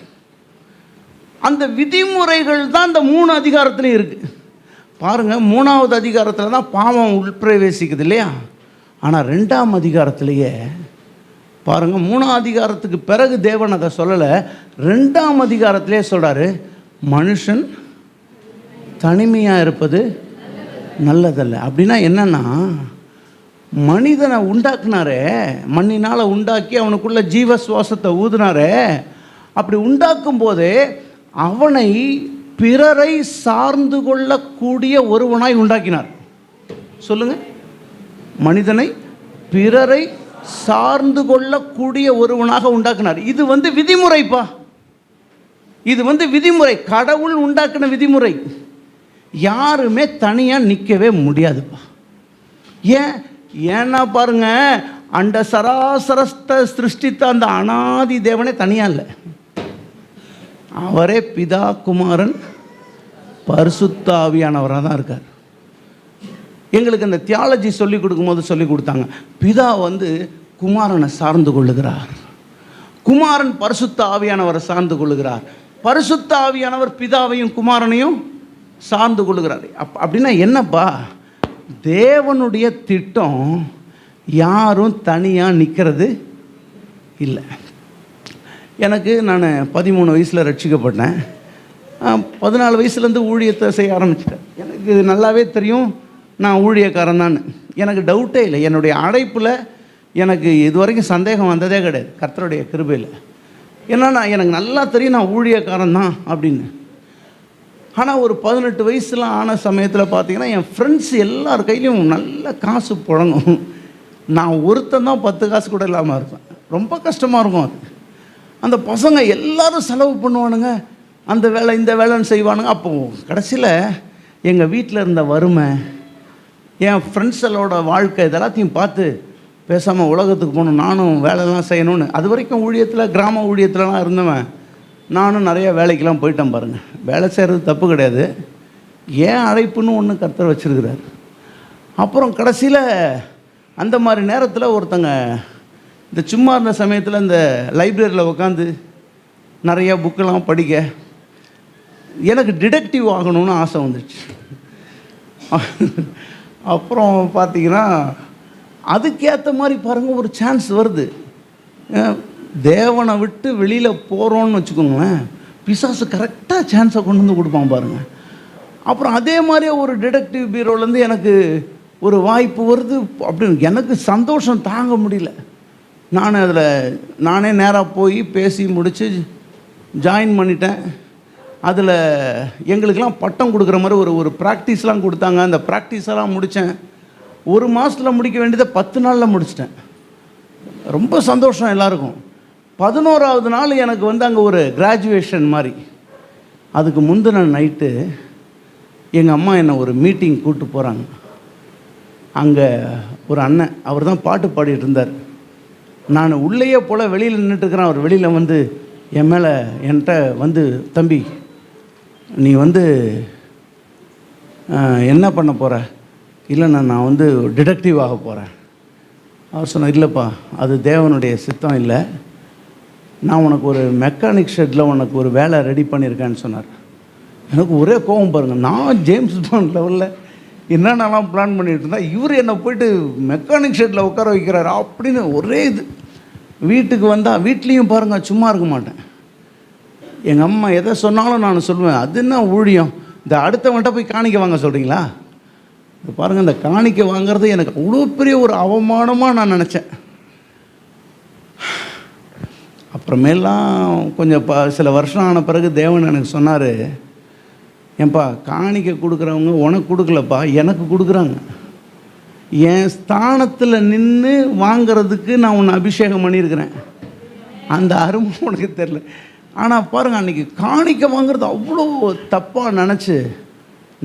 அந்த விதிமுறைகள் தான் இந்த 3 அதிகாரத்துலையும் இருக்குது. பாருங்கள், 3வது அதிகாரத்தில் தான் பாவம் உள்பிரவேசிக்குது இல்லையா? ஆனால் 2ஆம் அதிகாரத்திலேயே பாருங்கள், 3ஆம் அதிகாரத்துக்கு பிறகு தேவன் அதை சொல்லலை, 2ஆம் அதிகாரத்திலே சொல்கிறாரு, மனுஷன் தனிமையாக இருப்பது நல்லதல்ல. அப்படின்னா என்னென்னா, மனிதனை உண்டாக்குனாரே, மண்ணினால் உண்டாக்கி அவனுக்குள்ள ஜீவ சுவாசத்தை ஊதுனாரே, அப்படி உண்டாக்கும் போதே அவனை பிறரை சார்ந்து கொள்ளக்கூடிய ஒருவனாய் உண்டாக்கினார். சொல்லுங்க, மனிதனை பிறரை சார்ந்து கொள்ளக்கூடிய ஒருவனாக உண்டாக்கினார். இது விதிமுறைப்பா. இது விதிமுறை, கடவுள் உண்டாக்கின விதிமுறை. யாருமே தனியாக நிற்கவே முடியாதுப்பா. ஏன்னா பாருங்க, அண்ட சராசரத்தை சிருஷ்டித்த அந்த அனாதி தேவனே தனியாக இல்லை. அவரே பிதா, குமாரன், பரிசுத்த ஆவியானவராக தான் இருக்கார். எங்களுக்கு அந்த தியாலஜி சொல்லிக் கொடுக்கும்போது சொல்லி கொடுத்தாங்க, பிதா குமாரனை சார்ந்து கொள்ளுகிறார், குமாரன் பரிசுத்த ஆவியானவரை சார்ந்து கொள்ளுகிறார், பரிசுத்த ஆவியானவர் பிதாவையும் குமாரனையும் சார்ந்து கொள்ளுகிறார். அப்படின்னா என்னப்பா? தேவனுடைய திட்டம் யாரும் தனியாக நிற்கிறது இல்லை. நான் 13 வயசில் ரட்சிக்கப்பட்டேன். 14 வயசுலேருந்து ஊழியத்தை செய்ய ஆரம்பிச்சிட்டேன். எனக்கு நல்லாவே தெரியும் நான் ஊழியக்காரன் தான். எனக்கு டவுட்டே இல்லை. என்னுடைய அழைப்பில் எனக்கு இதுவரைக்கும் சந்தேகம் வந்ததே கிடையாது, கர்த்தருடைய கிருபையில். ஏன்னா எனக்கு நல்லா தெரியும் நான் ஊழியக்காரன் தான் அப்படின்னு. ஆனால் ஒரு 18 வயசுலாம் ஆன சமயத்தில் பார்த்தீங்கன்னா என் ஃப்ரெண்ட்ஸ் எல்லார் கையிலையும் நல்ல காசு புழங்கும். நான் ஒருத்தன் தான் 10 காசு கூட இல்லாமல் இருப்பேன். ரொம்ப கஷ்டமாக இருக்கும் அது. அந்த பசங்க எல்லோரும் செலவு பண்ணுவானுங்க, அந்த வேலை இந்த வேலைன்னு செய்வானுங்க. அப்போது கடைசியில் எங்கள் வீட்டில் இருந்த வறுமை, என் ஃப்ரெண்ட்ஸலோட வாழ்க்கை, இதெல்லாத்தையும் பார்த்து பேசாமல் உலகத்துக்கு போகணும், நானும் வேலைலாம் செய்யணும்னு. அது வரைக்கும் ஊழியத்தில், கிராம ஊழியத்துலலாம் இருந்தவன் நானும் நிறைய வேலைக்கெலாம் போயிட்டேன் பாருங்கள். வேலை செய்கிறது தப்பு கிடையாது, ஏன் அழைப்புன்னு ஒன்று கர்த்தர் வச்சுருக்கிறார். அப்புறம் கடைசியில் அந்த மாதிரி நேரத்தில் ஒருத்தங்க இந்த சும்மா இருந்த சமயத்தில் இந்த லைப்ரரியில் உட்காந்து நிறைய புக்கெல்லாம் படிக்க எனக்கு டிடெக்டிவ் ஆகணும்னு ஆசை வந்துச்சு. அப்புறம் பார்த்தீங்கன்னா அதுக்கேற்ற மாதிரி பாருங்கள் ஒரு சான்ஸ் வருது. தேவனை விட்டு வெளியில் போகிறோன்னு வச்சுக்கோங்களேன், பிசாசு கரெக்டாக சான்ஸை கொண்டு வந்து கொடுப்பான் பாருங்கள். அப்புறம் அதே மாதிரியே ஒரு டிடெக்டிவ் பீரோலேருந்து எனக்கு ஒரு வாய்ப்பு வருது. அப்படின்னு எனக்கு சந்தோஷம் தாங்க முடியல. நானே நேராக போய் பேசி முடித்து ஜாயின் பண்ணிட்டேன். அதில் எங்களுக்கெல்லாம் பட்டம் கொடுக்குற மாதிரி ஒரு ப்ராக்டிஸ்லாம் கொடுத்தாங்க. அந்த ப்ராக்டிஸெல்லாம் முடித்தேன். 1 மாதத்தில் முடிக்க வேண்டியதை 10 நாளில் முடிச்சிட்டேன். ரொம்ப சந்தோஷம் எல்லாருக்கும். 11ஆவது நாள் எனக்கு அங்கே ஒரு கிராஜுவேஷன் மாதிரி. அதுக்கு முந்தின நைட்டு எங்கள் அம்மா என்னை ஒரு மீட்டிங் கூப்பிட்டு போகிறாங்க. அங்கே ஒரு அண்ணன், அவர் தான் பாட்டு பாடிட்டு இருந்தார். நான் உள்ளேயே போல் வெளியில் நின்றுட்டுருக்கிறேன். அவர் வெளியில் என் மேலே என்கிட்ட தம்பி நீ என்ன பண்ண போகிற? இல்லைண்ணா நான் டிடெக்டிவ் ஆக போகிறேன். அவர் சொன்னார், இல்லைப்பா அது தேவனுடைய சித்தம் இல்லை, நான் உனக்கு ஒரு மெக்கானிக் ஷெட்டில் உனக்கு ஒரு வேலை ரெடி பண்ணியிருக்கேன்னு சொன்னார். எனக்கு ஒரே கோபம் பாருங்கள். நான் ஜேம்ஸ் பாண்ட் லெவலில் என்னென்னலாம் பிளான் பண்ணிகிட்டு இருந்தால் இவர் என்னை போய்ட்டு மெக்கானிக் ஷெட்டில் உட்கார வைக்கிறாரு அப்படின்னு ஒரே இது. வீட்டுக்கு வந்தால் வீட்லேயும் பாருங்கள் சும்மா இருக்க மாட்டேன். எங்கள் அம்மா எதை சொன்னாலும் நான் சொல்லுவேன், அது என்ன ஊழியம், இந்த அடுத்தவன்கிட்ட போய் காணிக்க வாங்க சொல்கிறீங்களா? இது பாருங்கள், இந்த காணிக்க வாங்கிறது எனக்கு அவ்வளோ பெரிய ஒரு அவமானமாக நான் நினச்சேன். அப்புறமேலாம் கொஞ்சம் சில வருஷம் ஆன பிறகு தேவன் எனக்கு சொன்னார், ஏன்பா காணிக்க கொடுக்குறவங்க உனக்கு கொடுக்கலப்பா, எனக்கு கொடுக்குறாங்க. என் ஸ்தானத்தில் நின்று வாங்கிறதுக்கு நான் உன்னை அபிஷேகம் பண்ணியிருக்கிறேன். அந்த அருமை உனக்கு தெரில. ஆனால் பாருங்கள், அன்றைக்கி காணிக்க வாங்கிறது அவ்வளோ தப்பாக நினச்சி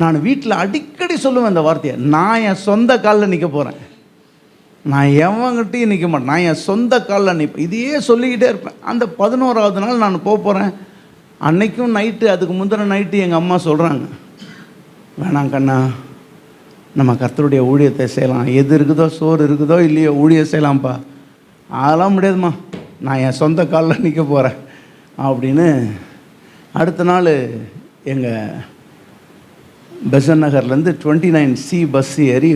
நான் வீட்டில் அடிக்கடி சொல்லுவேன் இந்த வார்த்தையை, நான் என் சொந்த காலில் நிற்க போகிறேன், நான் எவங்கிட்டையும் நிற்க மாட்டேன், நான் என் சொந்த காலில் நிற்பேன். இதையே சொல்லிக்கிட்டே இருப்பேன். அந்த 11வது நாள் நான் போகிறேன். அன்றைக்கும் நைட்டு, அதுக்கு முந்தின நைட்டு எங்கள் அம்மா சொல்கிறாங்க, வேணாம் கண்ணா, நம்ம கர்த்தருடைய ஊழியத்தை செய்யலாம், எது இருக்குதோ சோறு இருக்குதோ இல்லையோ ஊழியம் செய்யலாம்ப்பா. அதெல்லாம் முடியாதும்மா, நான் என் சொந்த காலில் நிற்க போகிறேன் அப்படின்னு. அடுத்த நாள் எங்கள் பெசன் நகர்லேருந்து 29C பஸ் ஏறி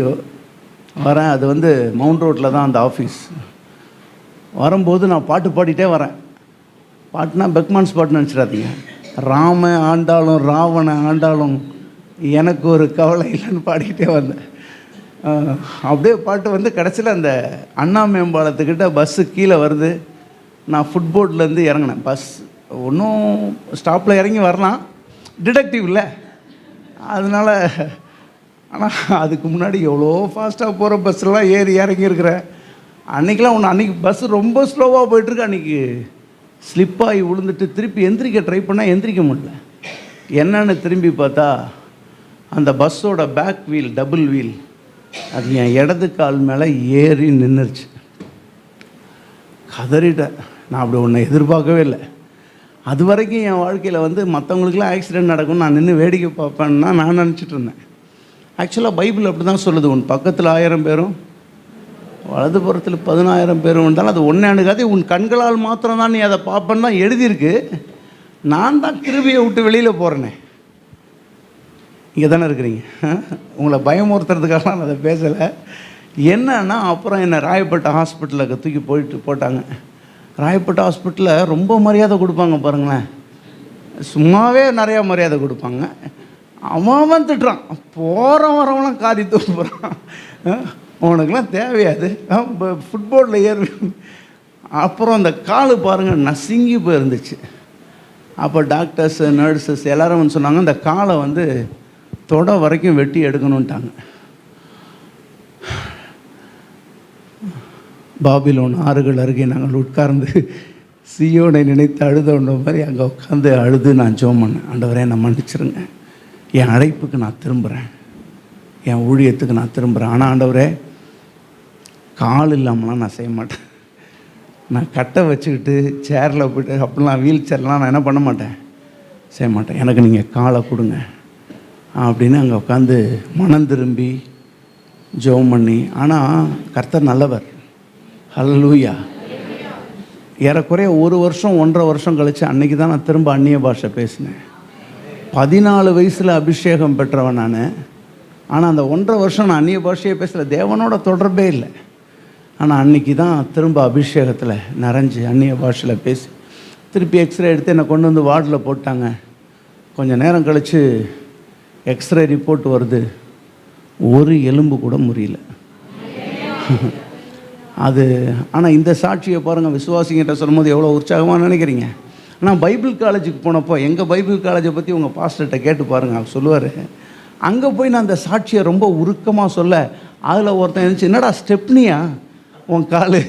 வரேன். அது வந்து மவுண்ட் ரோட்டில் தான் அந்த ஆஃபீஸ். வரும்போது நான் பாட்டு பாடிட்டே வரேன். பாட்டுனா பெக்மான்ஸ் பாட்டுன்னு நினச்சிடாதீங்க. ராம ஆண்டாலும் ராவண ஆண்டாலும் எனக்கு ஒரு கவலை இல்லைன்னு பாடிக்கிட்டே வந்தேன். அப்படியே பாட்டு வந்து கடைசியில் அந்த அண்ணா மேம்பாலத்துக்கிட்ட பஸ்ஸு கீழே வருது. நான் ஃபுட்போர்ட்லேருந்து இறங்கினேன். பஸ் ஒன்றும் ஸ்டாப்பில் இறங்கி வரலாம், டிடெக்டிவ் இல்லை அதனால். ஆனால் அதுக்கு முன்னாடி எவ்வளோ ஃபாஸ்ட்டாக போகிற பஸ்ஸெல்லாம் ஏறி இறங்கியிருக்கிறேன். அன்றைக்கெலாம் ஒன்று, அன்றைக்கி பஸ்ஸு ரொம்ப ஸ்லோவாக போயிட்டுருக்கு. அன்றைக்கி ஸ்லிப்பாகி விழுந்துட்டு திருப்பி எந்திரிக்க ட்ரை பண்ணால் எந்திரிக்க முடியல. என்னென்னு திரும்பி பார்த்தா அந்த பஸ்ஸோட பேக் வீல், டபுள் வீல், அது என் இடது கால் மேலே ஏறி நின்றுச்சு. கதறிட்டேன். நான் அப்படி ஒன்று எதிர்பார்க்கவே இல்லை. அது வரைக்கும் என் வாழ்க்கையில் வந்து மற்றவங்களுக்குலாம் ஆக்சிடெண்ட் நடக்கும்னு நான் நின்று வேடிக்கை பார்ப்பேன்னு தான் நான் நினச்சிட்டு இருந்தேன். ஆக்சுவலாக பைபிள் அப்படி தான் சொல்லுது, உன் பக்கத்தில் 1000 பேரும் வலதுபுறத்தில் 10,000 பேரும் இருந்தாலும் அது ஒன்றே அணுகாது, உன் கண்களால் மாத்திரம் தான் நீ அதை பார்ப்பேன்னு தான் எழுதியிருக்கு. நான் தான் கிருபியை விட்டு வெளியில் போகிறேனே. இங்கே தானே இருக்கிறீங்க, உங்களை பயமுறுத்துறதுக்காக நான் அதை பேசலை. என்னன்னா அப்புறம் என்னை ராயப்பேட்டை ஹாஸ்பிட்டலுக்கு தூக்கி போட்டாங்க. ராயப்பேட்டை ஹாஸ்பிட்டலில் ரொம்ப மரியாதை கொடுப்பாங்க பாருங்களேன். சும்மாவே நிறையா மரியாதை கொடுப்பாங்க. அவன் திட்டுறான், வரவங்களாம் காரி தூக்கி போகிறான். உனக்குலாம் தேவையாது, ஃபுட்போர்டில் ஏறி. அப்புறம் அந்த கால் பாருங்கள் நசுங்கி போயிருந்துச்சு. அப்போ டாக்டர்ஸ், நர்சஸ் எல்லோரும் வந்து சொன்னாங்க, இந்த காலை வந்து தொடை வரைக்கும் வெட்டி எடுக்கணுன்ட்டாங்க. பாபிலோன் ஆறுகள் அருகே நாங்கள் உட்கார்ந்து சியோனை நினைத்து அழுதோன்ற மாதிரி அங்கே உட்காந்து அழுது நான் ஜெபம் பண்ணேன். ஆண்டவரே என்னை மன்னிச்சிருங்க, என் அழைப்புக்கு நான் திரும்புகிறேன், என் ஊழியத்துக்கு நான் திரும்புகிறேன். ஆனால் ஆண்டவரே, கால் இல்லாமலாம் நான் செய்ய மாட்டேன். நான் கட்டை வச்சுக்கிட்டு சேரில் போய்ட்டு அப்படிலாம் வீல் சேர்லாம் நான் என்ன பண்ண மாட்டேன், செய்ய மாட்டேன். எனக்கு நீங்கள் காலை கொடுங்க அப்படின்னு அங்கே உட்காந்து மனம் திரும்பி ஜெபம் பண்ணி. ஆனால் கர்த்தர் நல்லவர். ஹல்லேலூயா. ஏறக்குறைய 1 வருஷம் 1.5 வருஷம் கழித்து அன்றைக்கி தான் நான் திரும்ப அந்நிய பாஷை பேசினேன். 14 வயசில் அபிஷேகம் பெற்றவன் நான். ஆனால் அந்த 1.5 வருஷம் நான் அந்நிய பாஷையை பேசலை, தேவனோட தொடர்பே இல்லை. ஆனால் அன்றைக்கி தான் திரும்ப அபிஷேகத்தில் நிறைஞ்சு அந்நிய பாஷையில் பேசி திருப்பி எக்ஸ்ரே எடுத்து என்னை கொண்டு வந்து வார்டில் போட்டாங்க. கொஞ்சம் நேரம் கழித்து எக்ஸ்ரே ரிப்போர்ட் வருது, ஒரு எலும்பு கூட முறியல. அது ஆனால் இந்த சாட்சியை பாருங்கள், விசுவாசிங்கிட்ட சொல்லும்போது எவ்வளோ உற்சாகமாக நினைக்கிறீங்க. ஆனால் பைபிள் காலேஜுக்கு போனப்போ, எங்கள் பைபிள் காலேஜை பற்றி உங்கள் பாஸ்டர்கிட்ட கேட்டு பாருங்கள், அவர் சொல்லுவார். அங்கே போய் நான் அந்த சாட்சியை ரொம்ப உருக்கமாக சொல்ல, அதில் ஒருத்தன் இருந்துச்சு, என்னடா ஸ்டெப்னியா உன் காலு,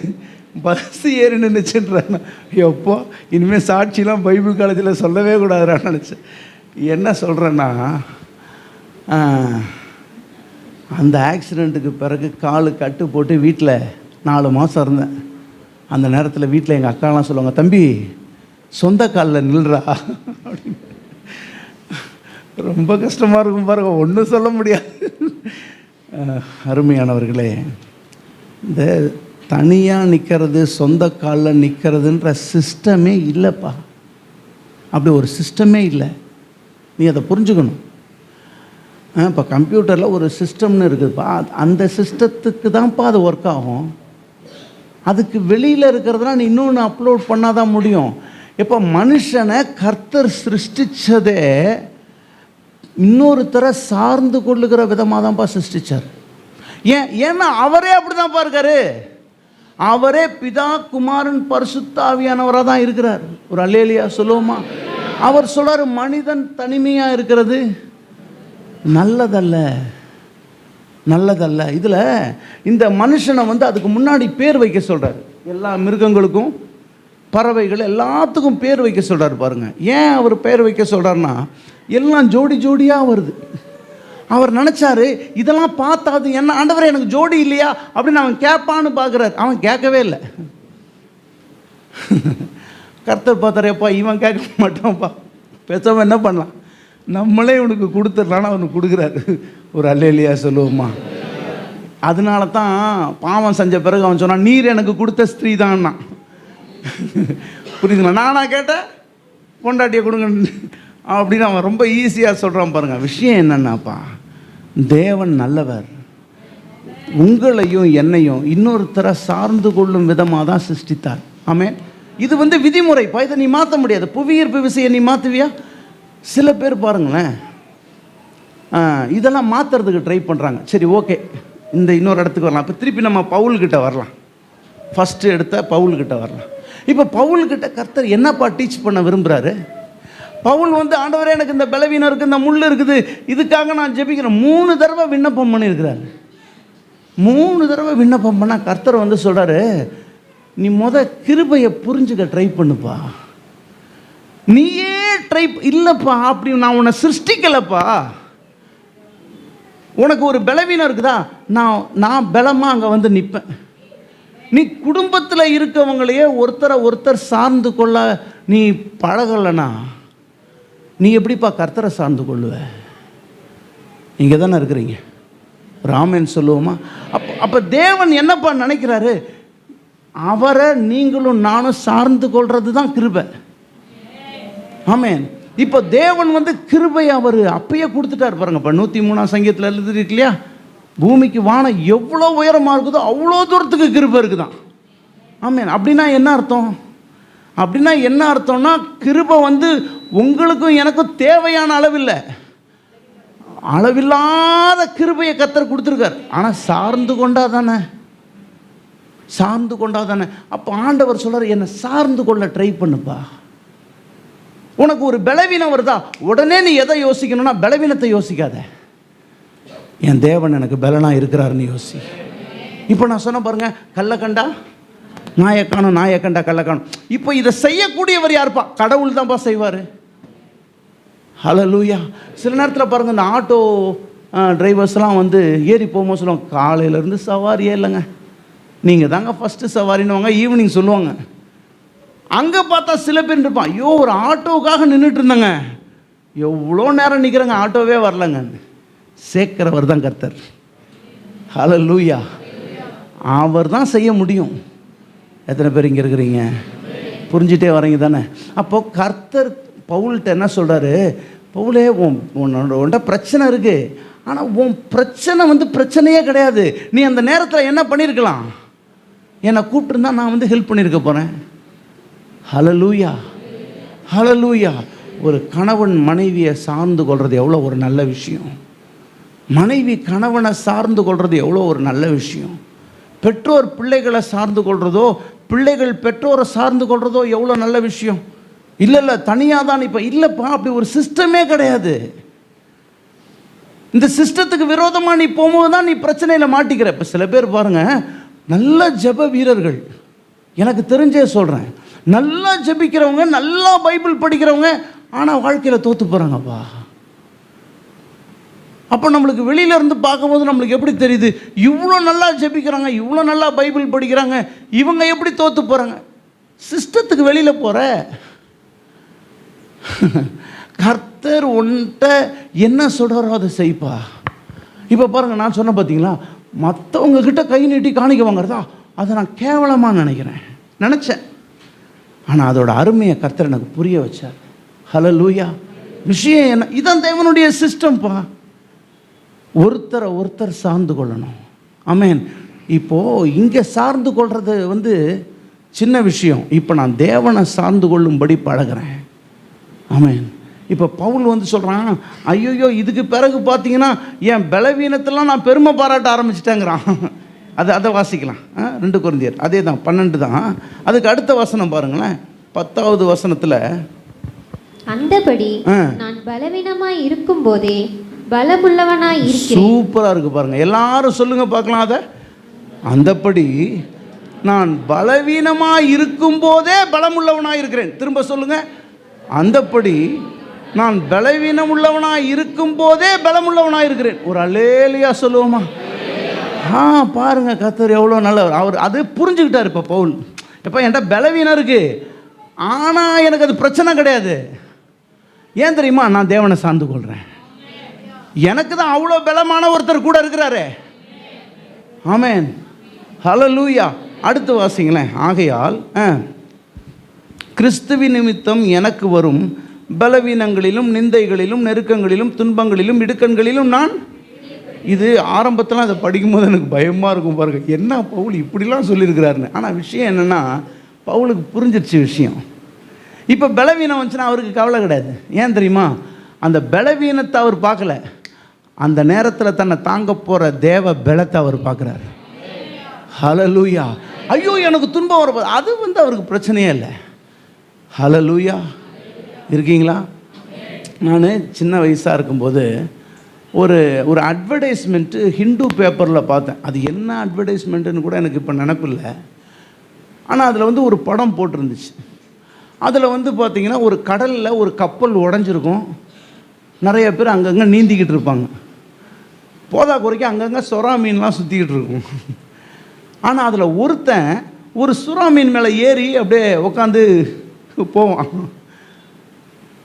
பஸ் ஏறி நின்றுச்சுன்றான். எப்போ இனிமேல் சாட்சிலாம் பைபிள் காலேஜில் சொல்லவே கூடாதுன்னு நினச்சேன். என்ன சொல்கிறேன்னா, அந்த ஆக்சிடெண்ட்டுக்கு பிறகு காலு கட்டு போட்டு வீட்டில் 4 மாதம் இருந்தேன். அந்த நேரத்தில் வீட்டில் எங்கள் அக்காலாம் சொல்லுவாங்க, தம்பி சொந்த காலில் நில்றா அப்படின்னு. ரொம்ப கஷ்டமாக இருக்கும் பாருங்க, ஒன்றும் சொல்ல முடியாது. அருமையானவர்களே, இந்த தனியாக நிற்கிறது, சொந்த காலில் நிற்கிறதுன்ற சிஸ்டமே இல்லைப்பா. அப்படி ஒரு சிஸ்டமே இல்லை, நீ அதை புரிஞ்சுக்கணும். இப்போ கம்ப்யூட்டரில் ஒரு சிஸ்டம்னு இருக்குதுப்பா, அந்த சிஸ்டத்துக்கு தான்ப்பா அது ஒர்க் ஆகும். அதுக்கு வெளியில் இருக்கிறதுனா நீ இன்னொன்று அப்லோட் பண்ணால் தான் முடியும். இப்போ மனுஷனை கர்த்தர் சிருஷ்டிச்சதே இன்னொருத்தரை சார்ந்து கொள்ளுகிற விதமாக தான்ப்பா சிருஷ்டிச்சார். ஏன்னா அவரே அப்படிதான்ப்பா இருக்காரு. அவரே பிதா குமாரன் பரிசுத்த ஆவியானவராக தான் இருக்கிறார். ஒரு அல்லேலியா சொல்லுவோமா? அவர் சொல்றாரு, மனிதன் தனிமையாக இருக்கிறது நல்லதல்ல, நல்லதல்ல. இதில் இந்த மனுஷனை வந்து அதுக்கு முன்னாடி பேர் வைக்க சொல்கிறார். எல்லா மிருகங்களுக்கும், பறவைகள் எல்லாத்துக்கும் பேர் வைக்க சொல்கிறார். பாருங்க, ஏன் அவர் பேர் வைக்க சொல்கிறாருன்னா, எல்லாம் ஜோடி ஜோடியாக வருது. அவர் நினச்சாரு இதெல்லாம் பார்த்தாது என்ன ஆண்டவரே எனக்கு ஜோடி இல்லையா அப்படின்னு அவன் கேட்பான்னு பார்க்குறாரு. அவன் கேட்கவே இல்லை. கர்த்தர் பார்த்தாரேப்பா, இவன் கேட்க மாட்டான்ப்பா, பேசாமல் என்ன பண்ணலாம், நம்மளே இவனுக்கு கொடுத்துடலான்னு அவனுக்கு கொடுக்குறாரு. ஒரு அல்லேலியா சொல்லுவோமா? அதனால தான் பாவம் செஞ்ச பிறகு அவன் சொன்னான், நீர் எனக்கு கொடுத்த ஸ்திரீ தான்னா. புரியுதுங்களா? நானா கேட்டேன் பொண்டாட்டியை கொடுங்க அப்படின்னு அவன் ரொம்ப ஈஸியாக சொல்கிறான். பாருங்க, விஷயம் என்னன்னாப்பா, தேவன் நல்லவர். உங்களையும் என்னையும் இன்னொருத்தரை சார்ந்து கொள்ளும் விதமாக தான் சிருஷ்டித்தார். ஆமென். இது வந்து விதிமுறைப்பா, இதை நீ மாற்ற முடியாது. புவியீர்ப்பு விசையை நீ மாற்றுவியா? சில பேர் பாருங்களேன், இதெல்லாம் மாற்றுறதுக்கு ட்ரை பண்ணுறாங்க. சரி, ஓகே, இந்த இன்னொரு இடத்துக்கு வரலாம். இப்போ திருப்பி நம்ம பவுல்கிட்ட வரலாம். ஃபஸ்ட்டு எடுத்த பவுல்கிட்ட வரலாம். இப்போ பவுல்கிட்ட கர்த்தர் என்னப்பா டீச் பண்ண விரும்புகிறாரு? பவுல் வந்து, ஆண்டவரே எனக்கு இந்த பலவீனம் இருக்குது, இந்த முள் இருக்குது, இதுக்காக நான் ஜெபிக்கிறேன். 3 தடவை விண்ணப்பம் பண்ணியிருக்கிறார். 3 தடவை விண்ணப்பம் பண்ணால் கர்த்தர் வந்து சொல்கிறாரு, நீ கிருபையை புரிஞ்சுக்க ட்ரை பண்ணுப்பா. நீயே ட்ரை இல்லைப்பா, அப்படி நான் உன்னை சிருஷ்டிக்கலப்பா. உனக்கு ஒரு பலவீனம் இருக்குதா, நான் பலமாக அங்கே வந்து நிற்பேன். நீ குடும்பத்தில் இருக்கவங்களையே ஒருத்தர் சார்ந்து கொள்ள நீ பழகலைன்னா நீ எப்படிப்பா கர்த்தரை சார்ந்து கொள்ளுவ? இங்கே தானே இருக்கிறீங்க, ராமன் சொல்லுவோமா? அப்போ தேவன் என்னப்பா நினைக்கிறாரு? அவரை நீங்களும் நானும் சார்ந்து கொள்வது தான் கிருபை. ஆமென். இப்போ தேவன் வந்து கிருபை அவர் அப்பயே கொடுத்துட்டார். பாருங்க, இப்போ 103ஆம் சங்கீதத்தில் எழுதிருக்கு இல்லையா, பூமிக்கு வானம் எவ்வளோ உயரமாக இருக்குதோ அவ்வளோ தூரத்துக்கு கிருபை இருக்குதான். ஆமென். அப்படின்னா என்ன அர்த்தம்? அப்படின்னா என்ன அர்த்தம்னா, கிருபை வந்து உங்களுக்கும் எனக்கும் தேவையான அளவில்லை, அளவில்லாத கிருபையை கர்த்தர் கொடுத்துருக்கார். ஆனால் சார்ந்து கொண்டா தானே, சார்ந்து கொண்டா தானே. அப்போ ஆண்டவர் சொல்றார், என்னை சார்ந்து கொள்ள ட்ரை பண்ணுப்பா. உனக்கு ஒரு பலவீனம் வருதா, உடனே நீ எதை யோசிக்கணும்னா பலவீனத்தை யோசிக்காத, என் தேவன் எனக்கு பலனாக இருக்கிறாருன்னு யோசி. இப்போ நான் சொன்ன பாருங்க, கள்ளக்கண்டா நாயக்கானும், நாயக்கண்டா கள்ளக்கானும். இப்போ இதை செய்யக்கூடியவர் யாருப்பா? கடவுள் தான்ப்பா செய்வார். ஹல்லேலூயா. சில நேரத்தில் பாருங்கள், இந்த ஆட்டோ டிரைவர்ஸ்லாம் வந்து ஏறி போகும்போது சொல்லுவாங்க, காலையிலேருந்து சவாரியே இல்லைங்க, நீங்கள் தாங்க ஃபஸ்ட்டு சவாரின்னுவாங்க. ஈவினிங் சொல்லுவாங்க. அங்கே பார்த்தா சில பேர் இருப்பான், ஐயோ ஒரு ஆட்டோவுக்காக நின்றுட்டு இருந்தாங்க, எவ்வளோ நேரம் நிற்கிறேங்க, ஆட்டோவே வரலங்க. சேர்க்கிறவர் தான் கர்த்தர். ஹல்லேலூயா. அவர் தான் செய்ய முடியும். எத்தனை பேர் இங்கே இருக்கிறீங்க? புரிஞ்சிட்டே வரீங்க தானே? அப்போது கர்த்தர் பவுல்கிட்ட என்ன சொல்கிறாரு? பவுலே, உன்ட பிரச்சனை இருக்குது, ஆனால் உன் பிரச்சனை வந்து பிரச்சனையே கிடையாது. நீ அந்த நேரத்தில் என்ன பண்ணியிருக்கலாம்? என்னை கூப்பிட்டுருந்தா நான் வந்து ஹெல்ப் பண்ணியிருக்க போகிறேன். ஹல்லேலூயா, ஹல்லேலூயா. ஒரு கணவன் மனைவியை சார்ந்து கொள்வது எவ்வளோ ஒரு நல்ல விஷயம். மனைவி கணவனை சார்ந்து கொள்வது எவ்வளோ ஒரு நல்ல விஷயம். பெற்றோர் பிள்ளைகளை சார்ந்து கொள்றதோ, பிள்ளைகள் பெற்றோரை சார்ந்து கொள்றதோ எவ்வளோ நல்ல விஷயம். இல்லை தனியாக தான் இப்போ இல்லைப்பா, அப்படி ஒரு சிஸ்டமே கிடையாது. இந்த சிஸ்டத்துக்கு விரோதமாக நீ போகும்போது தான் நீ பிரச்சனையில் மாட்டிக்கிற. இப்போ சில பேர் பாருங்கள், நல்ல ஜெப வீரர்கள், எனக்கு தெரிஞ்சே சொல்கிறேன், நல்லா ஜெபிக்கிறவங்க, நல்லா பைபிள் படிக்கிறவங்க, ஆனால் வாழ்க்கையில் தோற்று போகிறாங்கப்பா. அப்போ நம்மளுக்கு வெளியில இருந்து பார்க்கும்போது நம்மளுக்கு எப்படி தெரியுது? இவ்வளோ நல்லா ஜெபிக்கிறாங்க, இவ்வளோ நல்லா பைபிள் படிக்கிறாங்க, இவங்க எப்படி தோற்று போகிறாங்க? சிஸ்டத்துக்கு வெளியில் போகிற. கர்த்தர் உன்கிட்ட என்ன சொல்கிறாரோ அதை செய்ப்பா. இப்போ பாருங்கள், நான் சொன்ன பார்த்தீங்களா, மற்றவங்க கிட்ட கை நீட்டி காணிக்க வாங்குறதா, அதை நான் கேவலமாக நினச்சேன். ஆனால் அதோட அருமையை கர்த்தர் எனக்கு புரிய வச்சார். ஹல்லேலூயா. விஷயம் என்ன? இதான் தேவனுடைய சிஸ்டம்ப்பா. ஒருத்தர் சார்ந்து கொள்ளணும். ஆமென். இப்போது இங்கே சார்ந்து கொள்வது வந்து சின்ன விஷயம். இப்போ நான் தேவனை சார்ந்து கொள்ளும்படி பழகிறேன். ஆமென். இப்போ பவுல் வந்து சொல்கிறான், ஐயோ இதுக்கு பிறகு பார்த்தீங்கன்னா என் பலவீனத்தெல்லாம் நான் பெருமை பாராட்ட ஆரம்பிச்சிட்டேங்கிறான். அதை வாசிக்கலாம். 2 கொரிந்தியர் அதே தான் 12 தான். அதுக்கு அடுத்த வசனம் பாருங்களேன், 10வது வசனத்தில், அந்தபடி நான் பலவீனமாய் இருக்கும் போதே பலமுள்ளவனாய் இருக்கிறேன். சூப்பராக இருக்கு பாருங்க, எல்லாரும் சொல்லுங்க பார்க்கலாம் அதை. அந்தபடி நான் பலவீனமாய் இருக்கும் போதே பலமுள்ளவனாய் இருக்கிறேன். திரும்ப சொல்லுங்க, அந்தபடி நான் பலவீனம் உள்ளவனாய் இருக்கும் போதே பலமுள்ளவனாய் இருக்கிறேன். ஒரு அல்லேலூயா சொல்லுவோமா? பாருங்க, கர்த்தர் எவ்வளோ நல்லவர். அவர் அது புரிஞ்சுக்கிட்டார். இப்போ பவுல், எப்போ என்கிட்ட பலவீனம் இருக்கு, ஆனால் எனக்கு அது பிரச்சனை கிடையாது. ஏன் தெரியுமா? நான் தேவனை சார்ந்து கொள்கிறேன். எனக்கு தான் அவ்வளோ பலமான ஒருத்தர் கூட இருக்கிறாரே. ஆமென், ஹல்லேலூயா. அடுத்து வாசிங்களேன். ஆகையால் கிறிஸ்துவின் நிமித்தம் எனக்கு வரும் பலவீனங்களிலும் நிந்தைகளிலும் நெருக்கங்களிலும் துன்பங்களிலும் இடுக்கண்களிலும் நான், இது ஆரம்பத்தில் அதை படிக்கும்போது எனக்கு பயமாக இருக்கும் பாருங்க, என்ன பவுல் இப்படிலாம் சொல்லியிருக்கிறாருன்னு. ஆனால் விஷயம் என்னென்னா, பவுலுக்கு புரிஞ்சிருச்சு விஷயம். இப்போ பலவீனம் வந்துச்சுன்னா அவருக்கு கவலை கிடையாது. ஏன் தெரியுமா? அந்த பலவீனத்தை அவர் பார்க்கல, அந்த நேரத்தில் தன்னை தாங்க போகிற தேவ பலத்தை அவர் பார்க்குறாரு. ஹல்லேலூயா. ஐயோ எனக்கு துன்பம் வர, அது வந்து அவருக்கு பிரச்சனையே இல்லை. ஹல்லேலூயா. இருக்கீங்களா? நான் சின்ன வயசாக இருக்கும்போது ஒரு அட்வர்டைஸ்மெண்ட்டு ஹிந்து பேப்பரில் பார்த்தேன். அது என்ன அட்வர்டைஸ்மெண்ட்டுன்னு கூட எனக்கு இப்போ நினப்பில்லை. ஆனால் அதில் வந்து ஒரு படம் போட்டிருந்துச்சு. அதில் வந்து பார்த்திங்கன்னா ஒரு கடலில் ஒரு கப்பல் உடஞ்சிருக்கும், நிறைய பேர் அங்கங்கே நீந்திக்கிட்டு இருப்பாங்க, போதா குறைக்க அங்கங்கே சுறா மீன்லாம் சுற்றிக்கிட்டு இருக்கும். ஆனால் அதில் ஒருத்தன் ஒரு சுறா மீன் மேலே ஏறி அப்படியே உட்காந்து போவான்.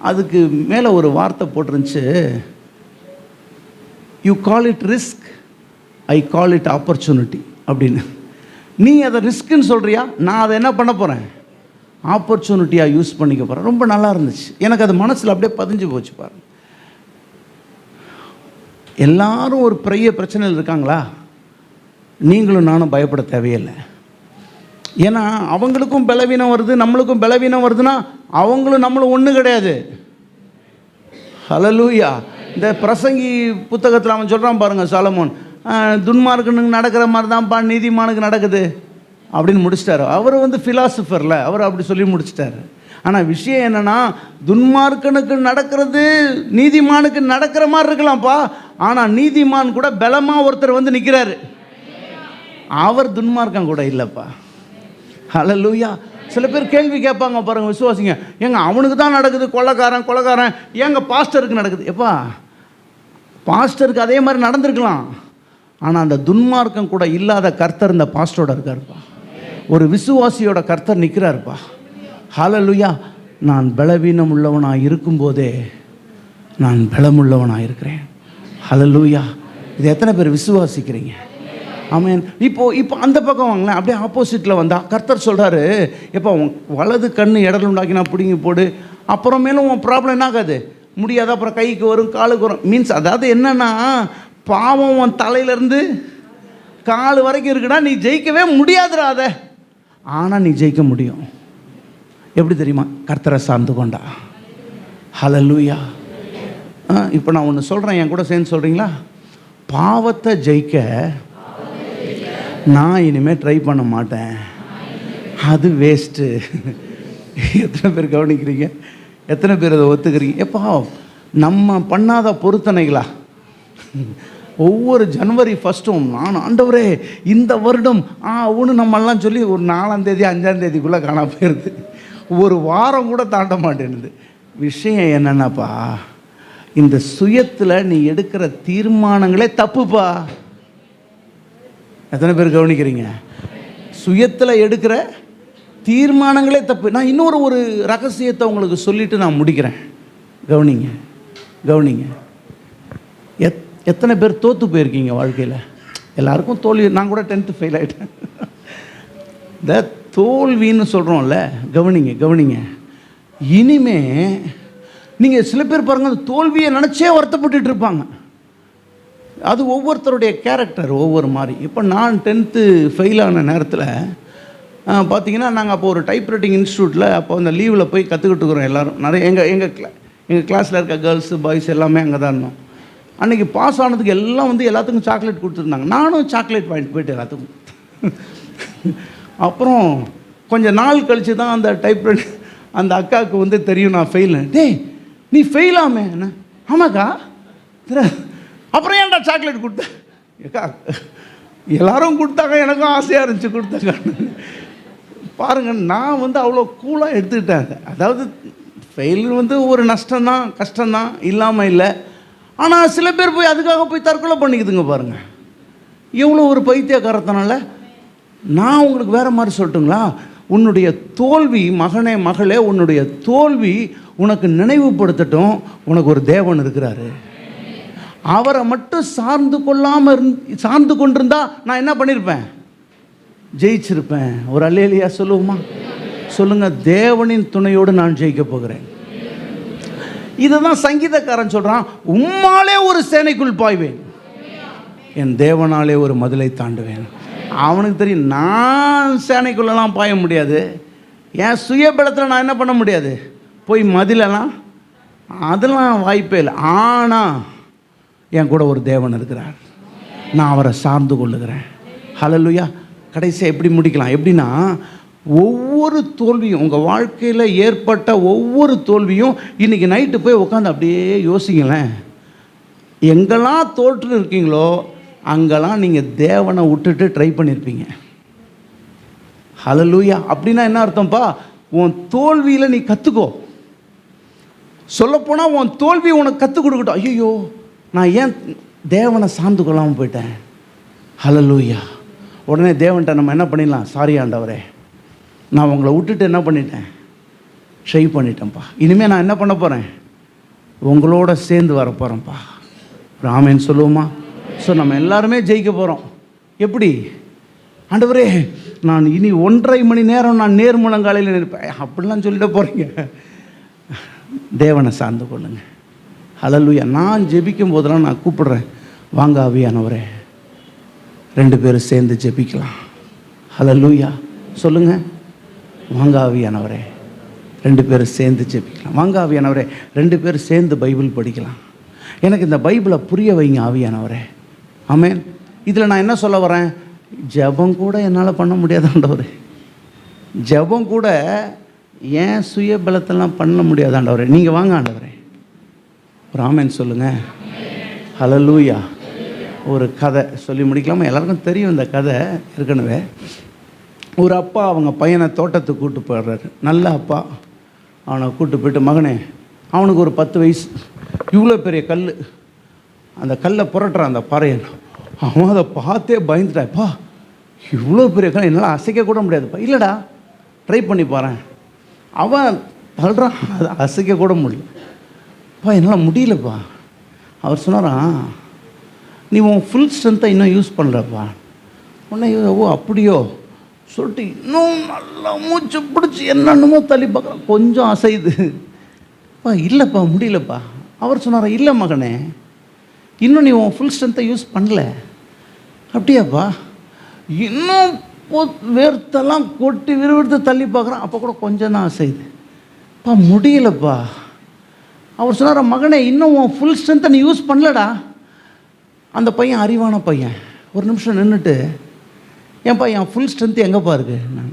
அதுக்கு மேலே ஒரு வார்த்தை போட்டிருந்துச்சு, you call it risk, I call it opportunity அப்படின்னு. நீ அதை ரிஸ்க்குன்னு சொல்கிறியா, நான் அதை என்ன பண்ண போகிறேன், ஆப்பர்ச்சுனிட்டியாக யூஸ் பண்ணிக்க போகிறேன். ரொம்ப நல்லா இருந்துச்சு, எனக்கு அது மனசில் அப்படியே பதிஞ்சு போச்சு. பாருங்க, எல்லாரும் ஒரு பெரிய பிரச்சனையில் இருக்காங்களா, நீங்களும் நானும் பயப்பட தேவையில்லை. ஏன்னா அவங்களுக்கும் பலவீனம் வருது, நம்மளுக்கும் பலவீனம் வருதுன்னா அவங்களும் நம்மளும் ஒன்றும் கிடையாது. ஹல்லேலூயா. இந்த பிரசங்கி புத்தகத்தில் அவன் சொல்கிறான் பாருங்க, சாலமோன், துன்மார்க்கனுக்கு நடக்கிற மாதிரி தான்ப்பா நீதிமானுக்கு நடக்குது அப்படின்னு முடிச்சிட்டாரு. அவர் வந்து ஃபிலாசபரில் அவர் அப்படி சொல்லி முடிச்சிட்டாரு. ஆனால் விஷயம் என்னென்னா, துன்மார்க்கனுக்கு நடக்கிறது நீதிமானுக்கு நடக்கிற மாதிரி இருக்கலாம்ப்பா, ஆனால் நீதிமான் கூட பலமாக ஒருத்தர் வந்து நிற்கிறாரு, அவர் துன்மார்க்கம் கூட இல்லைப்பா. ஹல்லேலூயா. சில பேர் கேள்வி கேட்பாங்க பாருங்கள், விசுவாசிங்க, ஏங்க அவனுக்கு தான் நடக்குது கொலைக்காரன், ஏங்க பாஸ்டருக்கு நடக்குது. எப்பா, பாஸ்டருக்கு அதே மாதிரி நடந்திருக்கலாம், ஆனால் அந்த துன்மார்க்கம் கூட இல்லாத கர்த்தர் இந்த பாஸ்டரோட இருக்காருப்பா, ஒரு விசுவாசியோட கர்த்தர் நிற்கிறாருப்பா. ஹல்லேலூயா. நான் பலவீனம் உள்ளவனாக இருக்கும்போதே நான் பலமுள்ளவனாக இருக்கிறேன். ஹல்லேலூயா. இது எத்தனை பேர் விசுவாசிக்கிறீங்க? ஆமென். இப்போ அந்த பக்கம் வாங்களேன், அப்படியே ஆப்போசிட்டில் வந்தால் கர்த்தர் சொல்கிறாரு, எப்போ உன் வலது கண்ணு இடல் உண்டாக்கினா பிடிங்கி போடு, அப்புறமேலும் உன் ப்ராப்ளம் என்ன ஆகாது, முடியாது, அப்புறம் கைக்கு வரும் காலுக்கு வரும். மீன்ஸ் அதாவது என்னென்னா, பாவம் உன் தலையிலேருந்து கால் வரைக்கும் இருக்குன்னா நீ ஜெயிக்கவே முடியாதுடா அதை, ஆனால் நீ ஜெயிக்க முடியும். எப்படி தெரியுமா? கர்த்தரை சார்ந்து கொண்டா. ஹல்லேலூயா. இப்போ நான் ஒன்று சொல்கிறேன், என் கூட சேர்ந்து சொல்கிறீங்களா? பாவத்தை ஜெயிக்க நான் இனிமேல் ட்ரை பண்ண மாட்டேன், அது வேஸ்ட்டு. எத்தனை பேர் கவனிக்கிறீங்க? எத்தனை பேர் அதை ஒத்துக்கிறீங்க? எப்பா நம்ம பண்ணாத பொருத்தனைகளா? ஒவ்வொரு ஜனவரி 1 நான் ஆண்டவரே இந்த வருடம் ஒன்று நம்மெல்லாம் சொல்லி ஒரு 4ஆம் தேதி 5ஆம் தேதிக்குள்ளே காணா போயிடுது, ஒரு வாரம் கூட தாண்ட மாட்டேன்னுது. விஷயம் என்னென்னாப்பா, இந்த சுயத்தில் நீ எடுக்கிற தீர்மானங்களே தப்புப்பா. எத்தனை பேர் கவனிக்கிறீங்க? சுயத்தில் எடுக்கிற தீர்மானங்களே தப்பு. நான் இன்னொரு ரகசியத்தை உங்களுக்கு சொல்லிவிட்டு நான் முடிக்கிறேன். கவனிங்க. எத்தனை பேர் தோற்று போயிருக்கீங்க வாழ்க்கையில்? எல்லாருக்கும் தோல்வி. நான் கூட 10th ஃபெயில் ஆகிட்டேன். இந்த தோல்வின்னு சொல்கிறோம்ல, கவனிங்க. இனிமே நீங்கள் சில பேர் பாருங்கள், அந்த தோல்வியை நினச்சே வருத்தப்பட்டு இருப்பாங்க. அது ஒவ்வொருத்தருடைய கேரக்டர் ஒவ்வொரு மாதிரி. இப்போ நான் 10th ஃபெயில் ஆன நேரத்தில் பார்த்தீங்கன்னா நாங்கள் அப்போ ஒரு டைப்ரைட்டிங் இன்ஸ்டியூட்டில் அப்போ அந்த லீவில் போய் கற்றுக்கிட்டு இருக்கிறோம் எல்லோரும். நிறைய எங்கள் கிளாஸில் இருக்க கேர்ள்ஸு பாய்ஸ் எல்லாமே அங்கே தான் இருந்தோம். அன்றைக்கி பாஸ் ஆனதுக்கு எல்லாம் வந்து எல்லாத்துக்கும் சாக்லேட் கொடுத்துருந்தாங்க. நானும் சாக்லேட் வாங்கிட்டு போயிட்டு எல்லாத்துக்கும். அப்புறம் கொஞ்சம் நாள் கழித்து தான் அந்த டைப்ரைட்டிங் அந்த அக்காவுக்கு வந்து தெரியும் நான் ஃபெயிலு. டேய் நீ ஃபெயிலாமே என்ன? ஆமாக்கா. அப்புறம் ஏன்டா சாக்லேட் கொடுத்தேன்? ஏக்கா எல்லோரும் கொடுத்தாங்க, எனக்கும் ஆசையாக இருந்துச்சு கொடுத்தாங்க. பாருங்கள், நான் வந்து அவ்வளோ கூலாக எடுத்துக்கிட்டேன். அதாவது ஃபெயில் வந்து ஒரு நஷ்டம்தான், கஷ்டம்தான், இல்லாமல் இல்லை. ஆனால் சில பேர் போய் அதுக்காக போய் தற்கொலை பண்ணிக்குதுங்க பாருங்கள். எவ்வளோ ஒரு பைத்தியக்காரத்தினால. நான் உங்களுக்கு வேறு மாதிரி சொல்லட்டுங்களா? உன்னுடைய தோல்வி, மகனே மகளே, உன்னுடைய தோல்வி உனக்கு நினைவுபடுத்தட்டும், உனக்கு ஒரு தேவன் இருக்கிறாரு. அவரை மட்டும் சார்ந்து கொண்டிருந்தா நான் என்ன பண்ணியிருப்பேன்? ஜெயிச்சிருப்பேன். ஒரு அல்லேலியா சொல்லுவோமா? சொல்லுங்கள். தேவனின் துணையோடு நான் ஜெயிக்க போகிறேன். இதை தான் சங்கீதக்காரன் சொல்கிறான், உம்மாலே ஒரு சேனைக்குள் பாய்வேன், என் தேவனாலே ஒரு மதிலை தாண்டுவேன். அவனுக்கு தெரியும் நான் சேனைக்குள்ளெல்லாம் பாய முடியாது, என் சுயபலத்தில் நான் என்ன பண்ண முடியாது, போய் மதிலெல்லாம் அதெல்லாம் வாய்ப்பே இல்லை. ஆனால் என் கூட ஒரு தேவன் இருக்கிறார், நான் அவரை சார்ந்து கொள்ளுகிறேன். ஹல்லேலூயா. கடைசியாக எப்படி முடிக்கலாம்? எப்படின்னா, ஒவ்வொரு தோல்வியும் உங்கள் வாழ்க்கையில் ஏற்பட்ட ஒவ்வொரு தோல்வியும் இன்றைக்கி நைட்டு போய் உட்காந்து அப்படியே யோசிங்களேன். எங்கெல்லாம் தோற்று இருக்கீங்களோ அங்கெல்லாம் நீங்கள் தேவனை விட்டுட்டு ட்ரை பண்ணியிருப்பீங்க. ஹல்லேலூயா. அப்படின்னா என்ன அர்த்தம்ப்பா? உன் தோல்வியில் நீ கற்றுக்கோ. சொல்லப்போனால் உன் தோல்வி உனக்கு கற்றுக் கொடுக்கட்டும். ஐயோ நான் ஏன் தேவனை சார்ந்து கொள்ளாமல் போயிட்டேன். ஹல்லேலூயா. உடனே தேவன்கிட்ட நம்ம என்ன பண்ணிடலாம்? சாரி ஆண்டவரே, நான் உங்களை விட்டுட்டு என்ன பண்ணிட்டேன், ட்ரை பண்ணிட்டேன்ப்பா. இனிமேல் நான் என்ன பண்ண போகிறேன்? உங்களோட சேர்ந்து வர போகிறேன்ப்பா. ஆமென் சொல்லுவோமா? ஸோ நம்ம எல்லாருமே ஜெயிக்க போகிறோம். எப்படி? ஆண்டவரே நான் இனி 1.5 மணி நேரம் நான் நேர்முழங்காலையில் நிற்பேன் அப்படிலாம் சொல்லிட போகிறீங்க. தேவனை சார்ந்து கொள்ளுங்க. ஹல்லேலூயா. நான் ஜெபிக்கும் போதெல்லாம் நான் கூப்பிடுறேன், வாங்க ஆவியானவரே, 2 பேரும் சேர்ந்து ஜெபிக்கலாம். ஹல்லேலூயா. சொல்லுங்கள். வாங்க ஆவியானவரே, 2 பேரும் சேர்ந்து ஜெபிக்கலாம். வாங்க ஆவியானவரே, 2 பேரும் சேர்ந்து பைபிள் படிக்கலாம். எனக்கு இந்த பைபிளை புரிய வைங்க ஆவியானவரே. ஆமென். இதில் நான் என்ன சொல்ல வரேன்? ஜெபம் கூட என்னால் பண்ண முடியாதாண்டவரே. ஜெபம் கூட ஏன் சுய பலத்தெல்லாம் பண்ண முடியாதாண்டவரே. நீங்கள் வாங்க ஆண்டவரே. ஒரு ஆமென் சொல்லுங்கள். ஹல்லேலூயா. ஒரு கதை சொல்லி முடிக்கலாமா? எல்லாருக்கும் தெரியும் இந்த கதை ஏற்கனவே. ஒரு அப்பா அவங்க பையனை தோட்டத்துக்கு கூப்பிட்டு போயிடுறாரு. நல்ல அப்பா. அவனை கூப்பிட்டு போயிட்டு, மகனே, அவனுக்கு ஒரு 10 வயசு, இவ்வளோ பெரிய கல், அந்த கல்லை புரட்டுறான் அந்த பாறையை. அவன் அதை பார்த்தே பயந்துட்டாப்பா, இவ்வளோ பெரிய கல் என்னால் அசைக்க கூட முடியாதுப்பா. இல்லைடா, ட்ரை பண்ணி பாறேன். அவன் தள்ளுறான், அதை அசைக்க கூட முடியலப்பா, என்னால் முடியலப்பா. அவர் சொன்னாரான், நீ உன் ஃபுல் ஸ்ட்ரென்த்தை இன்னும் யூஸ் பண்ணுறப்பா. உடனே ஓ அப்படியோ சொல்லிட்டு இன்னும் நல்லா மூச்சு பிடிச்சி என்னென்னமோ தள்ளி பார்க்குறான். கொஞ்சம் அசைதுப்பா. இல்லைப்பா முடியலப்பா. அவர் சொன்னார், இல்லை மகனே, இன்னும் நீ உன் ஃபுல் ஸ்ட்ரென்த்தை யூஸ் பண்ணல. அப்படியாப்பா? இன்னும் வேர்த்தெல்லாம் கொட்டி விறுவிறுத்து தள்ளி பார்க்குறான். அப்போ கூட கொஞ்சம் தான் அசைதுப்பா. முடியலப்பா. அவர் சொன்னார், மகனே, இன்னும் உன் ஃபுல் ஸ்ட்ரென்த்தை நீ யூஸ் பண்ணலடா. அந்த பையன் அறிவான பையன் ஒரு நிமிஷம் நின்றுட்டு, ஏன்ப்பா என் ஃபுல் ஸ்ட்ரென்த்து எங்கேப்பா இருக்குது? நான்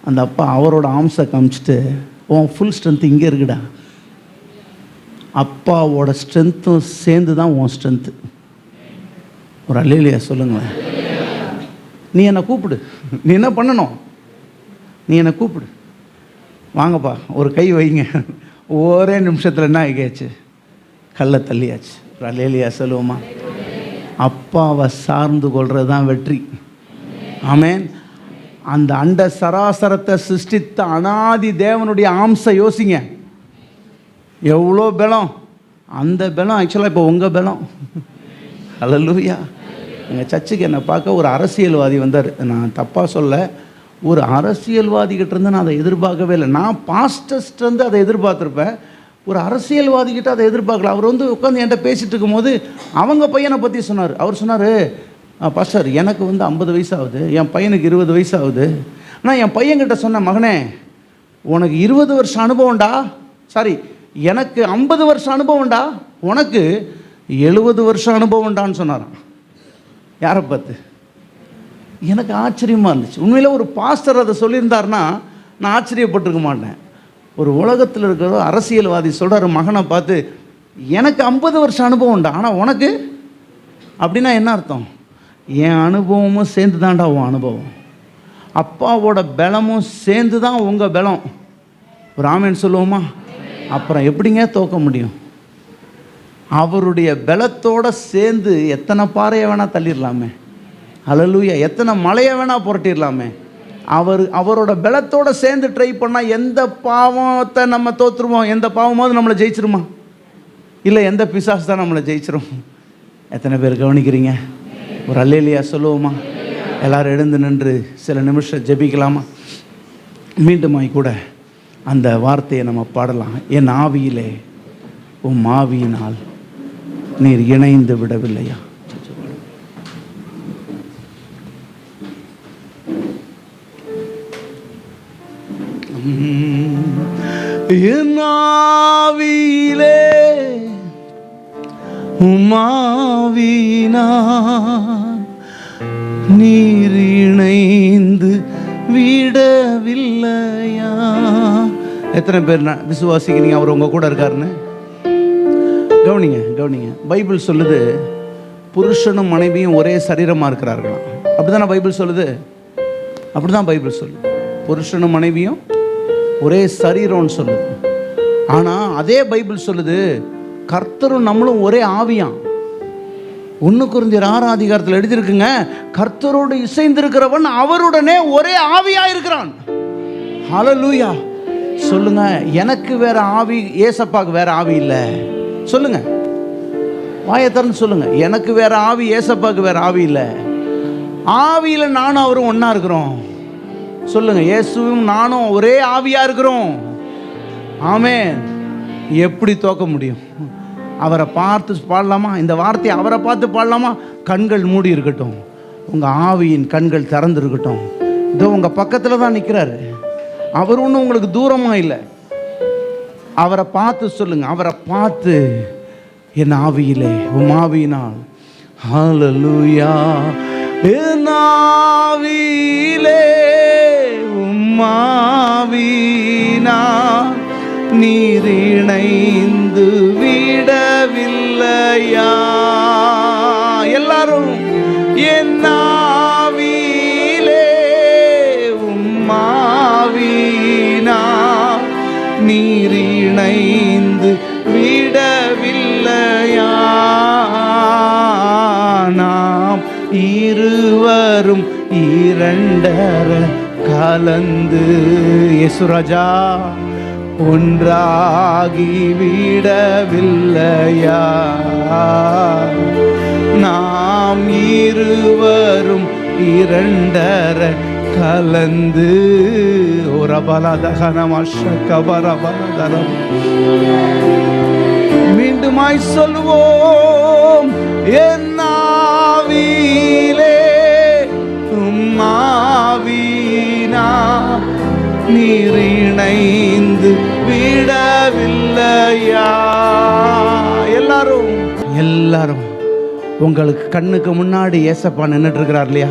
அந்த அப்பா அவரோட ஆம்ஸை காமிச்சிட்டு, உன் ஃபுல் ஸ்ட்ரென்த்து இங்கே இருக்குடா. அப்பாவோட ஸ்ட்ரென்த்தும் சேர்ந்து தான் உன் ஸ்ட்ரென்த்து. ஒரு அல்லேலூயா சொல்லுங்களேன். நீ என்னை கூப்பிடு. நீ என்ன பண்ணணும்? நீ என்னை கூப்பிடு. வாங்கப்பா, ஒரு கை வைங்க. ஒரே நிமிஷத்தில் என்ன ஆகியாச்சு? கல்லை தள்ளியாச்சு. ஒரு அல்லேலூயா சொல்லுவோமா? அப்பாவை சார்ந்து கொள்வது தான் வெற்றி. ஆமென். அந்த அண்ட சராசரத்தை சிருஷ்டித்த அனாதி தேவனுடைய ஆம்சை யோசிங்க. எவ்வளோ பலம்! அந்த பலம் ஆக்சுவலாக இப்போ உங்கள் பலம். ஹல்லேலூயா. எங்கள் சர்ச்சுக்கு என்னை பார்க்க ஒரு அரசியல்வாதி வந்தார். நான் தப்பாக சொல்ல, ஒரு அரசியல்வாதிகிட்ட இருந்து நான் அதை எதிர்பார்க்கவே இல்லை. நான் பாஸ்டர்ஸ்ட்டு அதை எதிர்பார்த்துருப்பேன். ஒரு அரசியல்வாதிகிட்ட அதை எதிர்பார்க்கல. அவர் வந்து உட்காந்து என்கிட்ட பேசிகிட்டு இருக்கும்போது அவங்க பையனை பற்றி சொன்னார். அவர் சொன்னார், பாஸ்டர் எனக்கு வந்து 50 வயசு ஆகுது, என் பையனுக்கு 20 வயசு ஆகுது. ஆனால் என் பையன்கிட்ட சொன்ன, மகனே உனக்கு 20 வருஷம் அனுபவம்டா, சாரி எனக்கு 50 வருஷம் அனுபவம்டா, உனக்கு 70 வருஷம் அனுபவம்டான்னு சொன்னாரான். யாரை பார்த்து? எனக்கு ஆச்சரியமாக இருந்துச்சு. உண்மையில் ஒரு பாஸ்டர் அதை சொல்லியிருந்தாருன்னா நான் ஆச்சரியப்பட்டிருக்க மாட்டேன். ஒரு உலகத்தில் இருக்கிற அரசியல்வாதி சொல்கிறார் மகனை பார்த்து, எனக்கு 50 வருஷம் அனுபவம்டா, ஆனால் உனக்கு அப்படின்னா என்ன அர்த்தம்? என் அனுபவமும் சேர்ந்து தான்டா உன் அனுபவம், அப்பாவோட பலமும் சேர்ந்து தான் உங்கள் பலம். ஒரு ஆமேன்னு சொல்லுவோமா? அப்புறம் எப்படிங்க தோக்க முடியும்? அவருடைய பலத்தோடு சேர்ந்து எத்தனை பாறையை வேணால் தள்ளிடலாமே, ஹல்லேலூயா, எத்தனை மலையை வேணால் புரட்டிடலாமே. அவரோட பலத்தோடு சேர்ந்து ட்ரை பண்ணால் எந்த பாவத்தை நம்ம தோற்றுருவோம்? எந்த பாவமாவது நம்மளை ஜெயிச்சிருமா? இல்லை எந்த பிசாசு தான் நம்மளை ஜெயிச்சிரும்? எத்தனை பேர் கவனிக்கிறீங்க? ஒரு அல்லேலியா சொல்லுவோமா? எல்லோரும் எழுந்து நின்று சில நிமிஷம் ஜெபிக்கலாமா? மீண்டுமாய் கூட அந்த வார்த்தையை நம்ம பாடலாம். என் ஆவியிலே உம் ஆவியினால் நீர் இணைந்து விடவில்லையா? என் ஆவியிலே உம் ஆவியினால் நீர் இணைந்து விடவில்லையா? எத்தனை பேர் விசுவாசிக்கிறீங்க அவர் உங்க கூட இருக்காருன்னு? கவனிங்க. பைபிள் சொல்லுது புருஷனும் மனைவியும் ஒரே சரீரமாக இருக்கிறார்களாம். அப்படிதானே பைபிள் சொல்லுது? அப்படிதான் பைபிள் சொல்லுது. புருஷனும் மனைவியும் ஒரே சரீரம்னு சொல்லுது. ஆனால் அதே பைபிள் சொல்லுது கர்த்தரும் நம்மளும் ஒரே ஆவியாம். 1 கொரிந்தியர் 6 அதிகாரத்தில் எழுதியிருக்குங்க, கர்த்தரோடு இசைந்திருக்கிறவன் அவருடனே ஒரே ஆவியா இருக்கிறான். ஹல்லேலூயா சொல்லுங்க. எனக்கு வேற ஆவி, ஏசப்பாக்கு வேற ஆவி இல்லை. சொல்லுங்க, வாயை திறந்து சொல்லுங்க. எனக்கு வேற ஆவி, ஏசப்பாக்கு வேற ஆவி இல்லை. ஆவியில் நானும் அவரும் ஒன்றா இருக்கிறோம். சொல்லுங்க, இயேசுவும் நானும் ஒரே ஆவியா இருக்கிறோம். ஆமென். எப்படி தோக்க முடியும்? அவரை பார்த்து பாடலாமா? இந்த வார்த்தையை அவரை பார்த்து பாடலாமா? கண்கள் மூடி இருக்கட்டும், உங்கள் ஆவியின் கண்கள் திறந்து இருக்கட்டும். இதோ உங்கள் பக்கத்தில் தான் நிற்கிறாரு. அவர் ஒன்றும் உங்களுக்கு தூரமாக இல்லை. அவரை பார்த்து சொல்லுங்க, அவரை பார்த்து என் ஆவியிலே உம் ஆவியினால். ஹல்லேலூயா. என் ஆவியிலே உம் ஆவியினால் நீர் இணைந்து விடவில்லையா? எல்லாரும் என் ஆவியிலே உம் ஆவியினால் நீர் இணைந்து விடவில்லையா? நாம் இருவரும் இரண்டர கலந்து இயேசுராஜா ஒன்றாகி விடவில்லையா? நாம் இருவரும் இரண்டர கலந்து மீண்டுமாய் சொல்லுவோம். என் ஆவியிலே உம் ஆவியினால் நீர் இணைந்து விடவில்லையா? எல்லாரும் உங்களுக்கு கண்ணுக்கு முன்னாடி ஏசப்பா நின்றுட்டு இருக்கிறார் இல்லையா?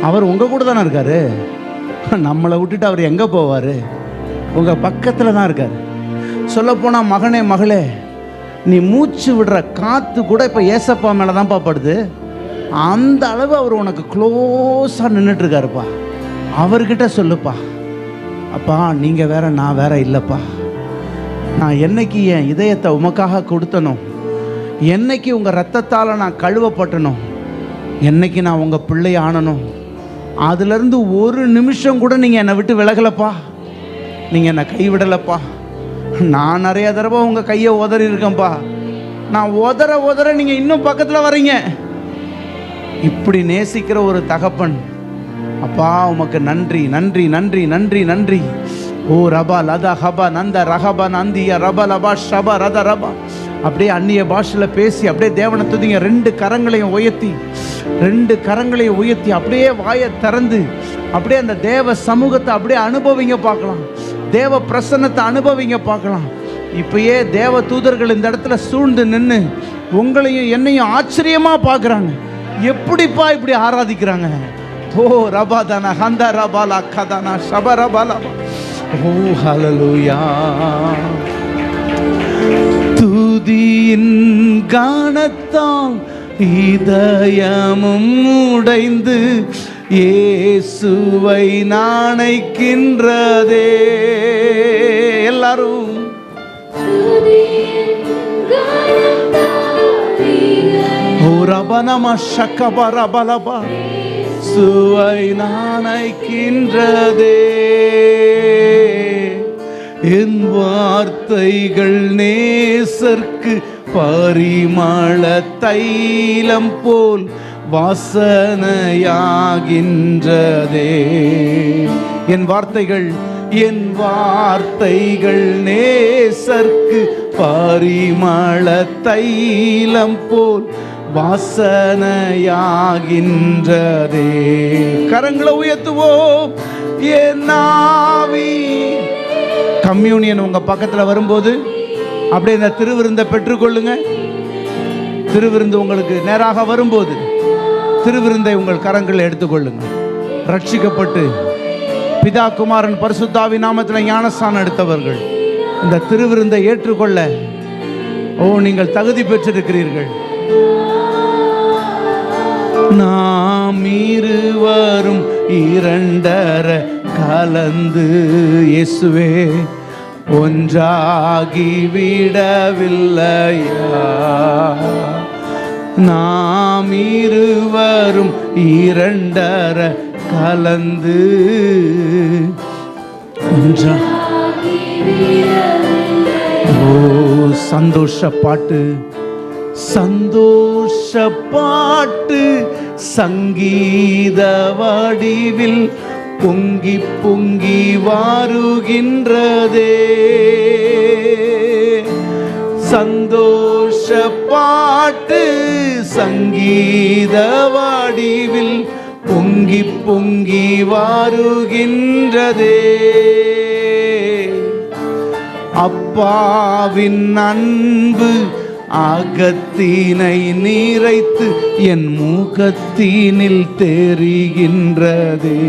அவர் உங்க கூட தானே இருக்காரு. நம்மளை விட்டுட்டு அவர் எங்கே போவார்? உங்கள் பக்கத்தில் தான் இருக்கார். சொல்லப்போனால் மகனே மகளே, நீ மூச்சு விடுற காற்று கூட இப்போ ஏசப்பா மேலே தான் படுது. அந்த அளவு அவர் உனக்கு க்ளோஸாக நின்றுட்டுருக்காருப்பா. அவர்கிட்ட சொல்லுப்பா, அப்பா நீங்கள் வேற நான் வேற இல்லைப்பா. நான் என்னைக்கு என் இதயத்தை உமக்காக கொடுத்தனோ, என்னைக்கு உங்கள் ரத்தத்தால் நான் கழுவப்பட்டனோ, என்னைக்கு நான் உங்கள் பிள்ளை ஆனனும், அதுலேருந்து ஒரு நிமிஷம் கூட நீங்கள் என்னை விட்டு விலகலப்பா. நீங்கள் என்னை கைவிடலப்பா. நான் நிறைய தடவை உங்கள் கையை உதறி இருக்கேன்ப்பா. நான் உதற நீங்கள் இன்னும் பக்கத்தில் வரீங்க. இப்படி நேசிக்கிற ஒரு தகப்பன் அப்பா, உமக்கு நன்றி நன்றி நன்றி நன்றி நன்றி. ஓ ரபா லதா ஹபா நந்த ரஹபா நந்திய ரபா லபா ஷபா ரத ரபா. அப்படியே அந்நிய பாஷையில் பேசி அப்படியே தேவனை துதிங்க. 2 கரங்களையும் உயர்த்தி 2 கரங்களை உயர்த்தி அப்படியே வாயை திறந்து அப்படியே அந்த தேவ சமூகத்தை அப்படியே அனுபவிங்க பார்க்கலாம். தேவ பிரசன்னத்தை அனுபவிங்க பார்க்கலாம். இப்பயே தேவ தூதர்கள் இந்த இடத்துல சூழ்ந்து நின்று உங்களையும் என்னையும் ஆச்சரியமா பார்க்குறாங்க. எப்படிப்பா இப்படி ஆராதிக்கிறாங்க? ஓ ரபாதானா ஹந்தா ரபாலா கதானா ஷபரபாலா. ஓ ஹல்லேலூயா. துதியின் கானத்தால் இதயமும் உடைந்து இயேசுவை நாணைக்கின்றதே. எல்லாரும் ஓ ரபனமா ஷக்கபரபலபா சுவை நாணைக்கின்றதே. என் வார்த்தைகள் நேசர்க்கு பரிமள தைலம் போல் வாசனையாகின்றதே. என் வார்த்தைகள் நேசர்க்கு பரிமள தைலம் போல் வாசனையாகின்றதே. கரங்களை உயர்த்துவோம். என் ஆவி. கம்யூனியன் உங்க பக்கத்துல வரும்போது அப்படியே இந்த திருவிருந்தை பெற்றுக்கொள்ளுங்க. திருவிருந்து உங்களுக்கு நேராக வரும்போது திருவிருந்தை உங்கள் கரங்களில் எடுத்துக்கொள்ளுங்க. ரட்சிக்கப்பட்டு பிதா குமாரன் பரிசுத்தாவி நாமத்தில் ஞானஸ்நானம் எடுத்தவர்கள் இந்த திருவிருந்தை ஏற்றுக்கொள்ள நீங்கள் தகுதி பெற்றிருக்கிறீர்கள். நாம் இருவரும் 2 கலந்து இயேசுவே ஒன்றாகி விடவில்லையா? நாம் இருவரும் 2 கலந்து ஒன்றாகி விடவில்லையா? ஓ சந்தோஷ பாட்டு, சந்தோஷ பாட்டு சங்கீத வடிவில் பொங்கி பொங்கி வாருகின்றதே. சந்தோஷ பாட்டு சங்கீத வடிவில் பொங்கி பொங்கி வாருகின்றதே. அப்பாவின் அன்பு அகத்தினை நிறைத்து என் முகத்தினில் தெரிகின்றதே.